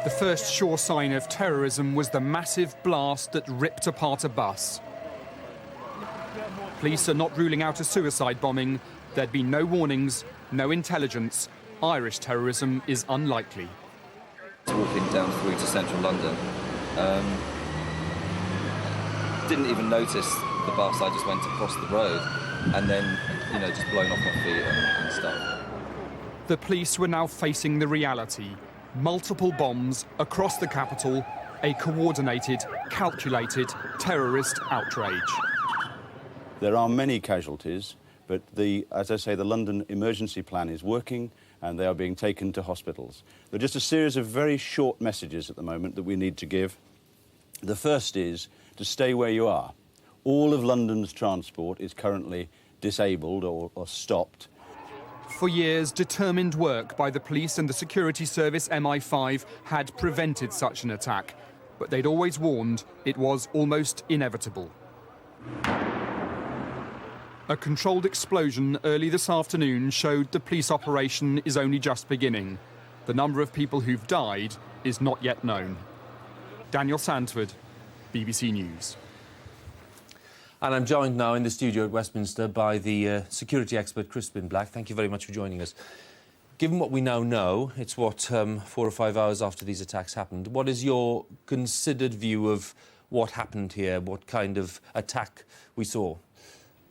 The first sure sign of terrorism was the massive blast that ripped apart a bus. Police are not ruling out a suicide bombing. There'd been no warnings, no intelligence. Irish terrorism is unlikely. Walking down through to central London, didn't even notice the bus. I just went across the road and then, just blown off my feet and stuff. The police were now facing the reality. Multiple bombs across the capital, a coordinated, calculated terrorist outrage. There are many casualties, but as I say, the London emergency plan is working and they are being taken to hospitals. There are just a series of very short messages at the moment that we need to give. The first is to stay where you are. All of London's transport is currently disabled or stopped. For years, determined work by the police and the security service MI5 had prevented such an attack, but they'd always warned it was almost inevitable. A controlled explosion early this afternoon showed the police operation is only just beginning. The number of people who've died is not yet known. Daniel Sandford, BBC News. And I'm joined now in the studio at Westminster by the security expert Crispin Black. Thank you very much for joining us. Given what we now know, it's 4 or 5 hours after these attacks happened. What is your considered view of what happened here, what kind of attack we saw?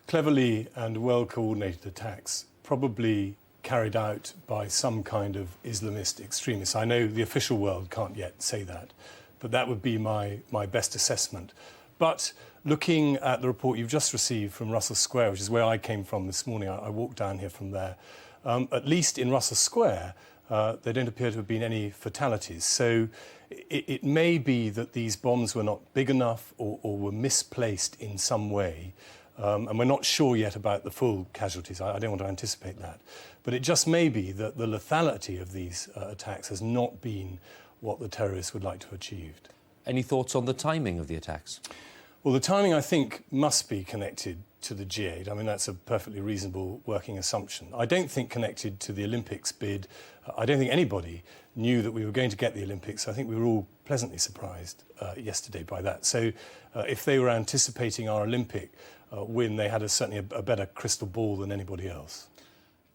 Cleverly and well-coordinated attacks, probably carried out by some kind of Islamist extremists. I know the official world can't yet say that, but that would be my best assessment. But looking at the report you've just received from Russell Square, which is where I came from this morning, I walked down here from there, at least in Russell Square, there don't appear to have been any fatalities. So it may be that these bombs were not big enough or were misplaced in some way. And we're not sure yet about the full casualties. I don't want to anticipate that. But it just may be that the lethality of these attacks has not been what the terrorists would like to have achieved. Any thoughts on the timing of the attacks? Well, the timing, I think, must be connected to the G8. I mean, that's a perfectly reasonable working assumption. I don't think connected to the Olympics bid. I don't think anybody knew that we were going to get the Olympics. I think we were all pleasantly surprised yesterday by that. So if they were anticipating our Olympic win, they had certainly a better crystal ball than anybody else.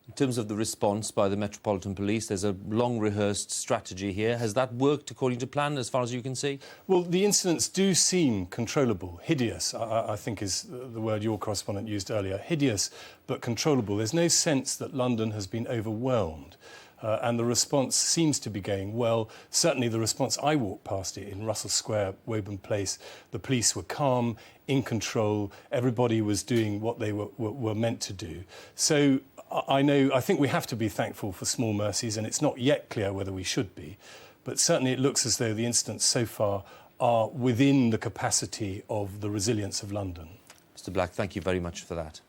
In terms of the response by the Metropolitan Police, there's a long-rehearsed strategy here. Has that worked according to plan, as far as you can see? Well, the incidents do seem controllable. Hideous, I think, is the word your correspondent used earlier. Hideous, but controllable. There's no sense that London has been overwhelmed. And the response seems to be going well. Certainly the response, I walked past it in Russell Square, Woburn Place. The police were calm, in control. Everybody was doing what they were meant to do. So I think we have to be thankful for small mercies, and it's not yet clear whether we should be. But certainly it looks as though the incidents so far are within the capacity of the resilience of London. Mr. Black, thank you very much for that.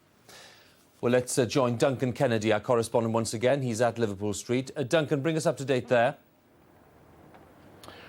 Well, let's join Duncan Kennedy, our correspondent, once again. He's at Liverpool Street. Duncan, bring us up to date there.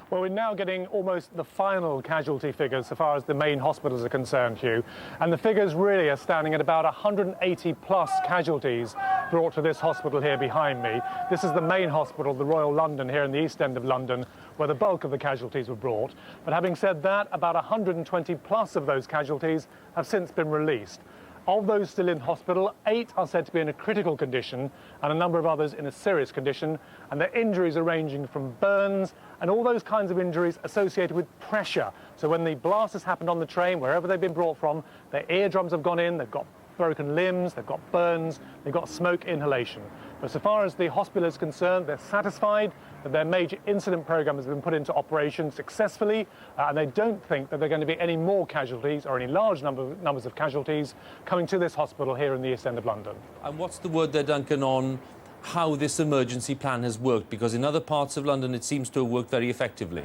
Well, we're now getting almost the final casualty figures so far as the main hospitals are concerned, Huw. And the figures really are standing at about 180-plus casualties brought to this hospital here behind me. This is the main hospital, the Royal London, here in the East End of London, where the bulk of the casualties were brought. But having said that, about 120-plus of those casualties have since been released. Of those still in hospital, 8 are said to be in a critical condition and a number of others in a serious condition, and their injuries are ranging from burns and all those kinds of injuries associated with pressure. So when the blast has happened on the train, wherever they've been brought from, their eardrums have gone in, they've got broken limbs, they've got burns, they've got smoke inhalation. But so far as the hospital is concerned, they're satisfied that their major incident programme has been put into operation successfully, and they don't think that there are going to be any more casualties or any large numbers of casualties coming to this hospital here in the East End of London. And what's the word there, Duncan, on how this emergency plan has worked? Because in other parts of London it seems to have worked very effectively.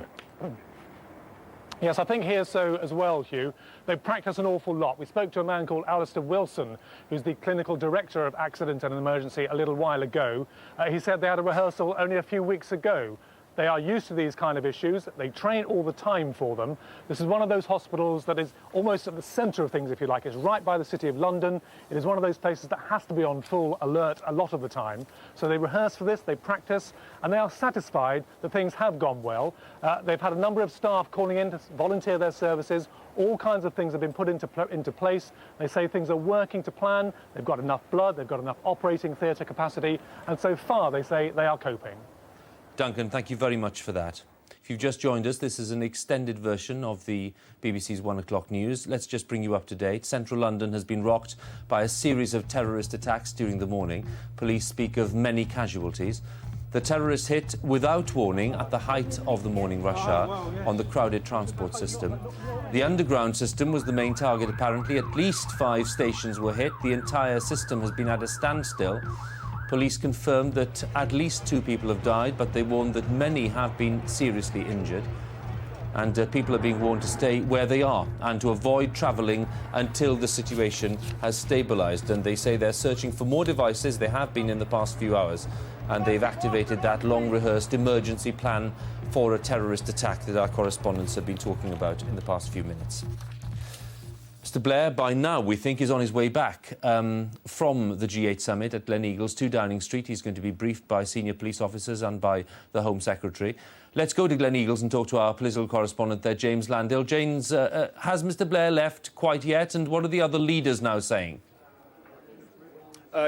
Yes, I think here so as well, Huw. They practice an awful lot. We spoke to a man called Alistair Wilson, who's the clinical director of accident and emergency a little while ago. He said they had a rehearsal only a few weeks ago. They are used to these kind of issues. They train all the time for them. This is one of those hospitals that is almost at the centre of things, if you like. It's right by the City of London. It is one of those places that has to be on full alert a lot of the time. So they rehearse for this, they practice, and they are satisfied that things have gone well. They've had a number of staff calling in to volunteer their services. All kinds of things have been put into place. They say things are working to plan. They've got enough blood, they've got enough operating theatre capacity, and so far they say they are coping. Duncan, thank you very much for that. If you've just joined us, this is an extended version of the BBC's 1 o'clock news. Let's just bring you up to date. Central London has been rocked by a series of terrorist attacks during the morning. Police speak of many casualties. The terrorists hit without warning at the height of the morning rush hour on the crowded transport system. The underground system was the main target, apparently. At least 5 stations were hit. The entire system has been at a standstill. Police confirmed that at least 2 people have died, but they warned that many have been seriously injured. And people are being warned to stay where they are and to avoid travelling until the situation has stabilised. And they say they're searching for more devices. They have been in the past few hours. And they've activated that long-rehearsed emergency plan for a terrorist attack that our correspondents have been talking about in the past few minutes. Mr Blair, by now, we think, is on his way back from the G8 summit at Gleneagles to Downing Street. He's going to be briefed by senior police officers and by the Home Secretary. Let's go to Gleneagles and talk to our political correspondent there, James Landale. James, has Mr Blair left quite yet, and what are the other leaders now saying?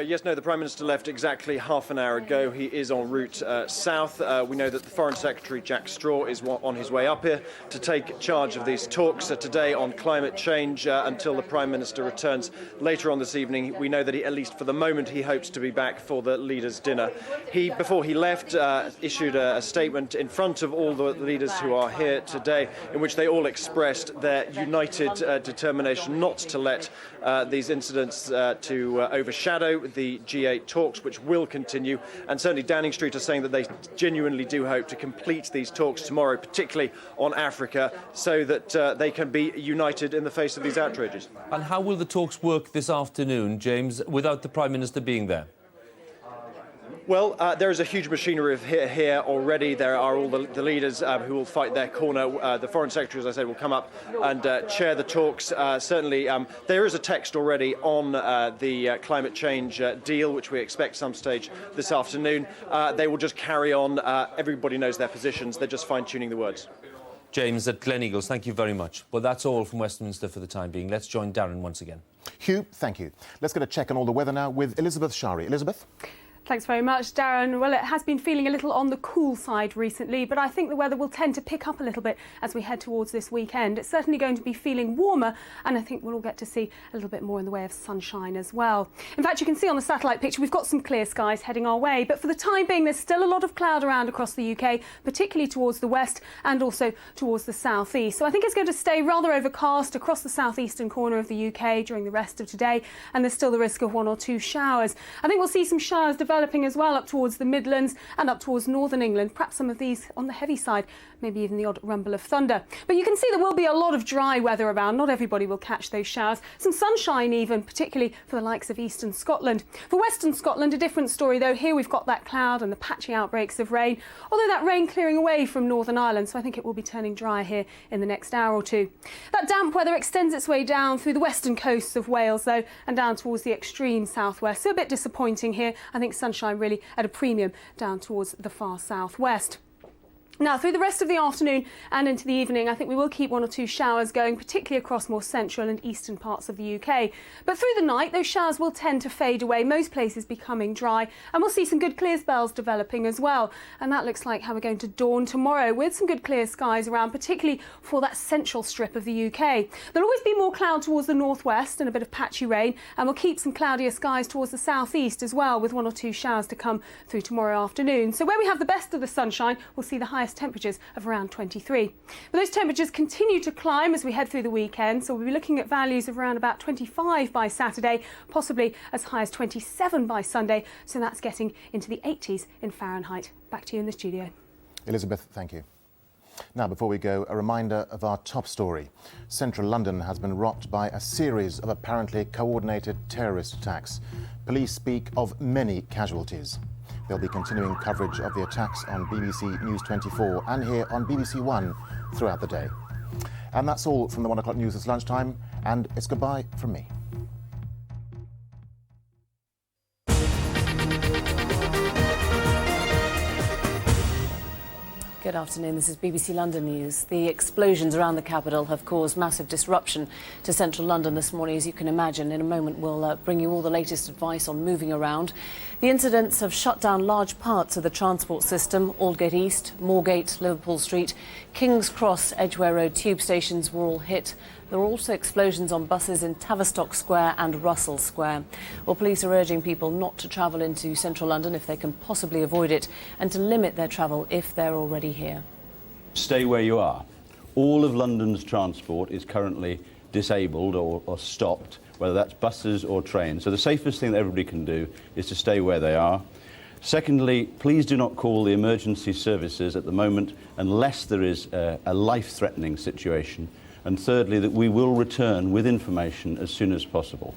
Yes, no, the Prime Minister left exactly half an hour ago. He is en route south. We know that the Foreign Secretary, Jack Straw, is on his way up here to take charge of these talks today on climate change until the Prime Minister returns later on this evening. We know that at least for the moment, he hopes to be back for the leaders' dinner. Before he left, issued a statement in front of all the leaders who are here today, in which they all expressed their united determination not to let these incidents to overshadow the G8 talks, which will continue. And certainly Downing Street are saying that they genuinely do hope to complete these talks tomorrow, particularly on Africa, so that they can be united in the face of these outrages. And how will the talks work this afternoon, James, without the Prime Minister being there? Well, there is a huge machinery here already. There are all the leaders who will fight their corner. The Foreign Secretary, as I said, will come up and chair the talks. Certainly, there is a text already on the climate change deal, which we expect some stage this afternoon. They will just carry on. Everybody knows their positions. They're just fine-tuning the words. James at Gleneagles, thank you very much. Well, that's all from Westminster for the time being. Let's join Darren once again. Huw, thank you. Let's get a check on all the weather now with Elizabeth Saary. Elizabeth? Thanks very much, Darren. Well, it has been feeling a little on the cool side recently, but I think the weather will tend to pick up a little bit as we head towards this weekend. It's certainly going to be feeling warmer, and I think we'll all get to see a little bit more in the way of sunshine as well. In fact, you can see on the satellite picture we've got some clear skies heading our way, but for the time being there's still a lot of cloud around across the UK, particularly towards the west and also towards the southeast. So I think it's going to stay rather overcast across the southeastern corner of the UK during the rest of today, and there's still the risk of 1 or 2 showers. I think we'll see some showers developing as well up towards the Midlands and up towards northern England, perhaps some of these on the heavy side, maybe even the odd rumble of thunder. But you can see there will be a lot of dry weather around. Not everybody will catch those showers. Some sunshine even, particularly for the likes of eastern Scotland. For western Scotland, a different story though. Here we've got that cloud and the patchy outbreaks of rain, although that rain clearing away from Northern Ireland, so I think it will be turning dry here in the next hour or two. That damp weather extends its way down through the western coasts of Wales though, and down towards the extreme southwest, so a bit disappointing here. I think sunshine really at a premium down towards the far southwest. Now, through the rest of the afternoon and into the evening, I think we will keep 1 or 2 showers going, particularly across more central and eastern parts of the UK. But through the night, those showers will tend to fade away, most places becoming dry, and we'll see some good clear spells developing as well. And that looks like how we're going to dawn tomorrow, with some good clear skies around, particularly for that central strip of the UK. There'll always be more cloud towards the northwest and a bit of patchy rain, and we'll keep some cloudier skies towards the southeast as well, with 1 or 2 showers to come through tomorrow afternoon. So where we have the best of the sunshine, we'll see the highest temperatures of around 23. But those temperatures continue to climb as we head through the weekend, so we'll be looking at values of around about 25 by Saturday, possibly as high as 27 by Sunday, so that's getting into the 80s in Fahrenheit. Back to you in the studio. Elizabeth, thank you. Now, before we go, a reminder of our top story. Central London has been rocked by a series of apparently coordinated terrorist attacks. Police speak of many casualties. There'll be continuing coverage of the attacks on BBC News 24 and here on BBC One throughout the day. And that's all from the 1 o'clock news this lunchtime, and it's goodbye from me. Good afternoon, this is BBC London News. The explosions around the capital have caused massive disruption to central London this morning, as you can imagine. In a moment we'll bring you all the latest advice on moving around. The incidents have shut down large parts of the transport system. Aldgate East, Moorgate, Liverpool Street, King's Cross, Edgware Road tube stations were all hit. There were also explosions on buses in Tavistock Square and Russell Square. Well, police are urging people not to travel into central London if they can possibly avoid it, and to limit their travel if they're already here. Stay where you are. All of London's transport is currently disabled or stopped, whether that's buses or trains. So the safest thing that everybody can do is to stay where they are. Secondly, please do not call the emergency services at the moment unless there is a life-threatening situation. And thirdly, that we will return with information as soon as possible.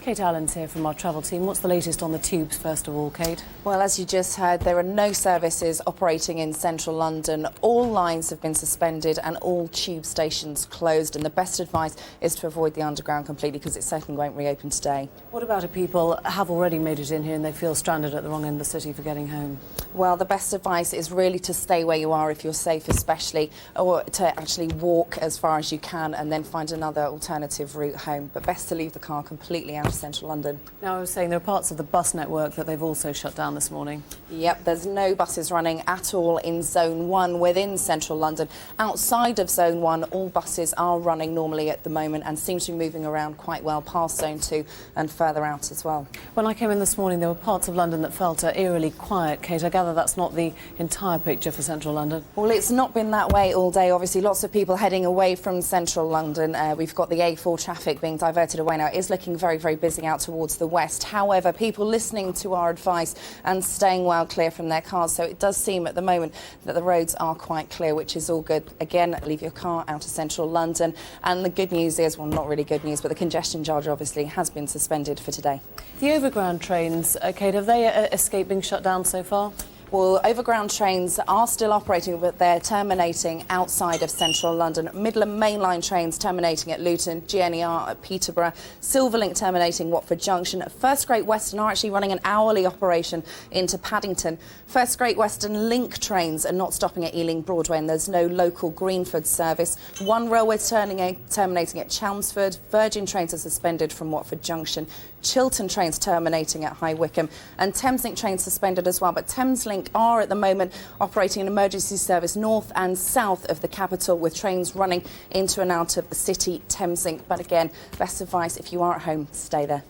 Kate Allen's here from our travel team. What's the latest on the tubes, first of all, Kate? Well, as you just heard, there are no services operating in central London. All lines have been suspended and all tube stations closed. And the best advice is to avoid the underground completely, because it certainly won't reopen today. What about if people have already made it in here and they feel stranded at the wrong end of the city for getting home? Well, the best advice is really to stay where you are if you're safe, especially, or to actually walk as far as you can and then find another alternative route home. But best to leave the car completely out of central London. Now, I was saying there are parts of the bus network that they've also shut down this morning. Yep, there's no buses running at all in Zone 1 within central London. Outside of Zone 1, all buses are running normally at the moment and seem to be moving around quite well past Zone 2 and further out as well. When I came in this morning, there were parts of London that felt eerily quiet. Kate, I gather that's not the entire picture for central London. Well, it's not been that way all day. Obviously, lots of people heading away from central London. We've got the A4 traffic being diverted away now. It is looking very, very busy out towards the west. However, people listening to our advice and staying well clear from their cars. So it does seem at the moment that the roads are quite clear, which is all good. Again, leave your car out of central London. And the good news is, well, not really good news, but the congestion charge obviously has been suspended for today. The overground trains, Kate, have they escaped being shut down so far? Well, overground trains are still operating, but they're terminating outside of central London. Midland mainline trains terminating at Luton, GNER at Peterborough, Silverlink terminating Watford Junction. First Great Western are actually running an hourly operation into Paddington. First Great Western Link trains are not stopping at Ealing Broadway, and there's no local Greenford service. One railway terminating at Chelmsford. Virgin trains are suspended from Watford Junction. Chiltern trains terminating at High Wycombe, and Thameslink trains suspended as well. But Thameslink are at the moment operating an emergency service north and south of the capital, with trains running into and out of the city Thameslink. But again, best advice, if you are at home, stay there.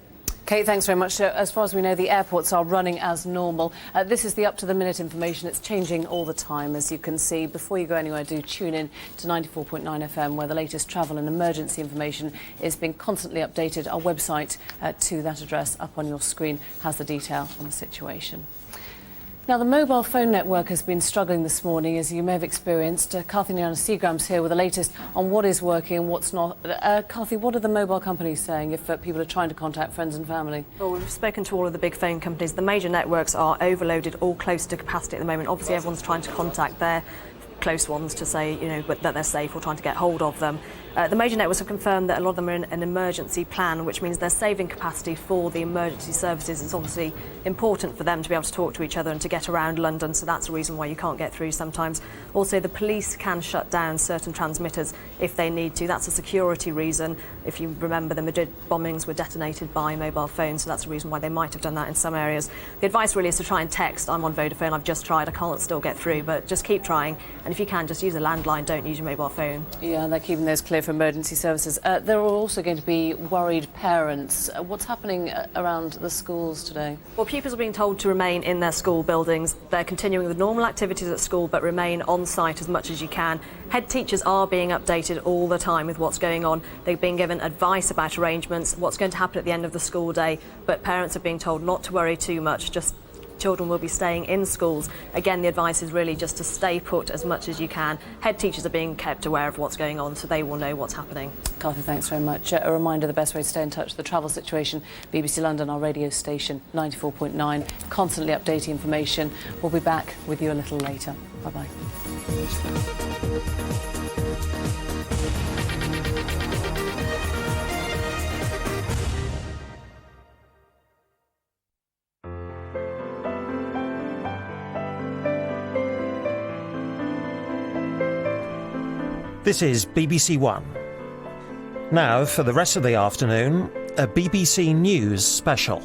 Kate, thanks very much. So, as far as we know, the airports are running as normal. This is the up-to-the-minute information. It's changing all the time, as you can see. Before you go anywhere, do tune in to 94.9 FM, where the latest travel and emergency information is being constantly updated. Our website to that address up on your screen has the detail on the situation. Now, the mobile phone network has been struggling this morning, as you may have experienced. Karthi and Seagram's here with the latest on what is working and what's not. Karthi, what are the mobile companies saying if people are trying to contact friends and family? Well, we've spoken to all of the big phone companies. The major networks are overloaded, all close to capacity at the moment. Obviously, everyone's trying to contact their close ones to say, you know, that they're safe, or trying to get hold of them. The major networks have confirmed that a lot of them are in an emergency plan, which means they're saving capacity for the emergency services. It's obviously important for them to be able to talk to each other and to get around London, so that's the reason why you can't get through sometimes. Also, the police can shut down certain transmitters if they need to. That's a security reason. If you remember, the Madrid bombings were detonated by mobile phones, so that's the reason why they might have done that in some areas. The advice really is to try and text. I'm on Vodafone, I've just tried, I can't still get through, but just keep trying. And if you can, just use a landline, don't use your mobile phone. Yeah, they're keeping those clear for emergency services. There are also going to be worried parents. What's happening around the schools today? Well, pupils are being told to remain in their school buildings. They're continuing with normal activities at school, but remain on site as much as you can. Head teachers are being updated all the time with what's going on. They've been given advice about arrangements, what's going to happen at the end of the school day, but parents are being told not to worry too much, just children will be staying in schools. Again, the advice is really just to stay put as much as you can. Head teachers are being kept aware of what's going on, so they will know what's happening. Karthi, thanks very much. A reminder, the best way to stay in touch with the travel situation, BBC London, our radio station, 94.9, constantly updating information. We'll be back with you a little later. Bye-bye. This is BBC One. Now, for the rest of the afternoon, a BBC News special.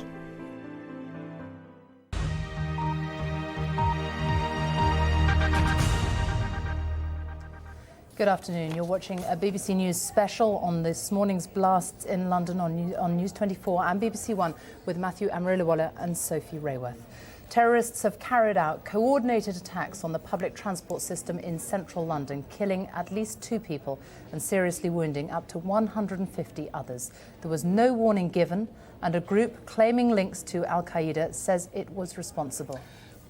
Good afternoon. You're watching a BBC News special on this morning's blasts in London on News 24 and BBC One with Matthew Amrulawala and Sophie Rayworth. Terrorists have carried out coordinated attacks on the public transport system in central London, killing at least 2 people and seriously wounding up to 150 others. There was no warning given, and a group claiming links to Al-Qaeda says it was responsible.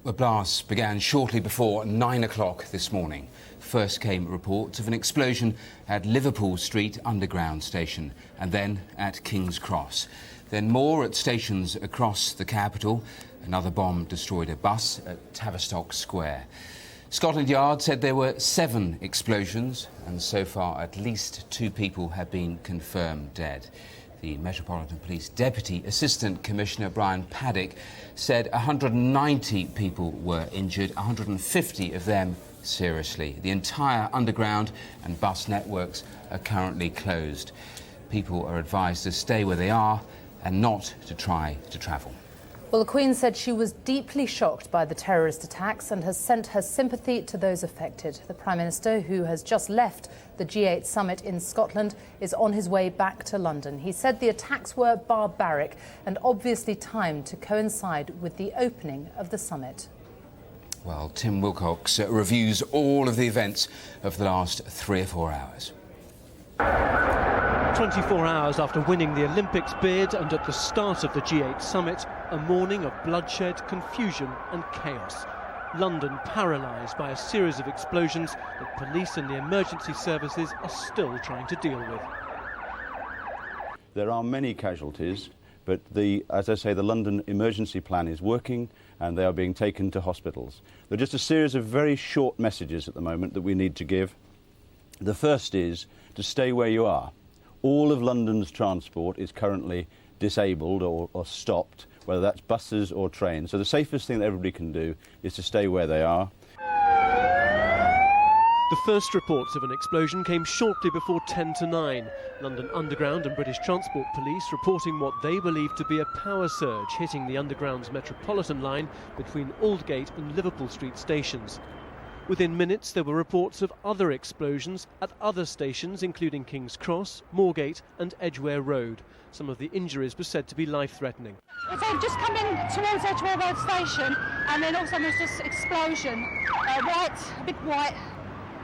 The blasts began shortly before 9 o'clock this morning. First came reports of an explosion at Liverpool Street Underground station and then at King's Cross. Then more at stations across the capital. Another bomb destroyed a bus at Tavistock Square. Scotland Yard said there were 7 explosions, and so far at least 2 people have been confirmed dead. The Metropolitan Police Deputy Assistant Commissioner Brian Paddick said 190 people were injured, 150 of them seriously. The entire underground and bus networks are currently closed. People are advised to stay where they are and not to try to travel. Well, the Queen said she was deeply shocked by the terrorist attacks and has sent her sympathy to those affected. The Prime Minister, who has just left the G8 summit in Scotland, is on his way back to London. He said the attacks were barbaric and obviously timed to coincide with the opening of the summit. Well, Tim Wilcox reviews all of the events of the last 3 or 4 hours. 24 hours after winning the Olympics bid and at the start of the G8 summit, a morning of bloodshed, confusion and chaos. London paralysed by a series of explosions that police and the emergency services are still trying to deal with. There are many casualties, but as I say, the London emergency plan is working and they are being taken to hospitals. There are just a series of very short messages at the moment that we need to give. The first is to stay where you are. All of London's transport is currently disabled or stopped, whether that's buses or trains. So the safest thing that everybody can do is to stay where they are. The first reports of an explosion came shortly before 10 to 9. London Underground and British Transport Police reporting what they believe to be a power surge hitting the Underground's Metropolitan line between Aldgate and Liverpool Street stations. Within minutes, there were reports of other explosions at other stations, including King's Cross, Moorgate and Edgware Road. Some of the injuries were said to be life-threatening. So just come in towards Edgware Road station, and then all of a sudden there was just explosion. A big white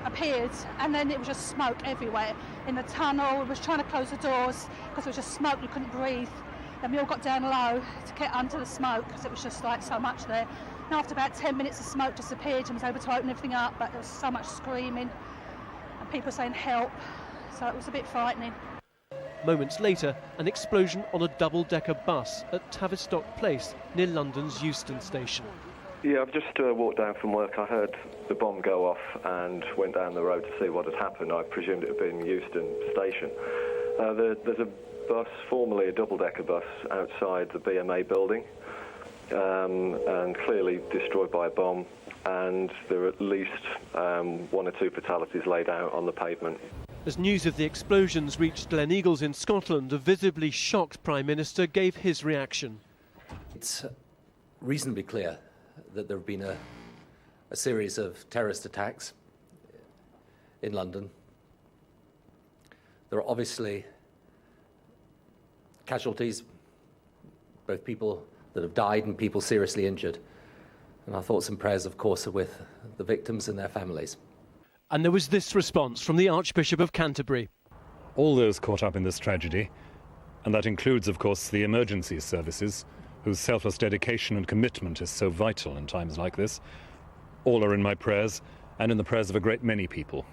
appeared, and then it was just smoke everywhere. In the tunnel, we was trying to close the doors because there was just smoke, we couldn't breathe. Then we all got down low to get under the smoke because it was just like so much there. And after about 10 minutes, the smoke disappeared and was able to open everything up, but there was so much screaming and people saying help, so it was a bit frightening. Moments later, an explosion on a double-decker bus at Tavistock Place near London's Euston station. Yeah, I've just walked down from work. I heard the bomb go off and went down the road to see what had happened. I presumed it had been Euston station. There's a bus, formerly a double-decker bus, outside the BMA building. And clearly destroyed by a bomb, and there are at least 1 or 2 fatalities laid out on the pavement. As news of the explosions reached Gleneagles in Scotland, a visibly shocked Prime Minister gave his reaction. It's reasonably clear that there have been a series of terrorist attacks in London. There are obviously casualties, both people that have died and people seriously injured. And our thoughts and prayers, of course, are with the victims and their families. And there was this response from the Archbishop of Canterbury. All those caught up in this tragedy, and that includes, of course, the emergency services, whose selfless dedication and commitment is so vital in times like this. All are in my prayers and in the prayers of a great many people.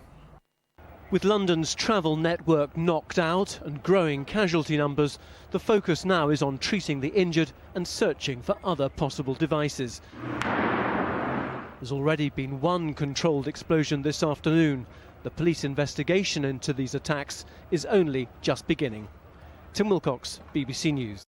With London's travel network knocked out and growing casualty numbers, the focus now is on treating the injured and searching for other possible devices. There's already been one controlled explosion this afternoon. The police investigation into these attacks is only just beginning. Tim Wilcox, BBC News.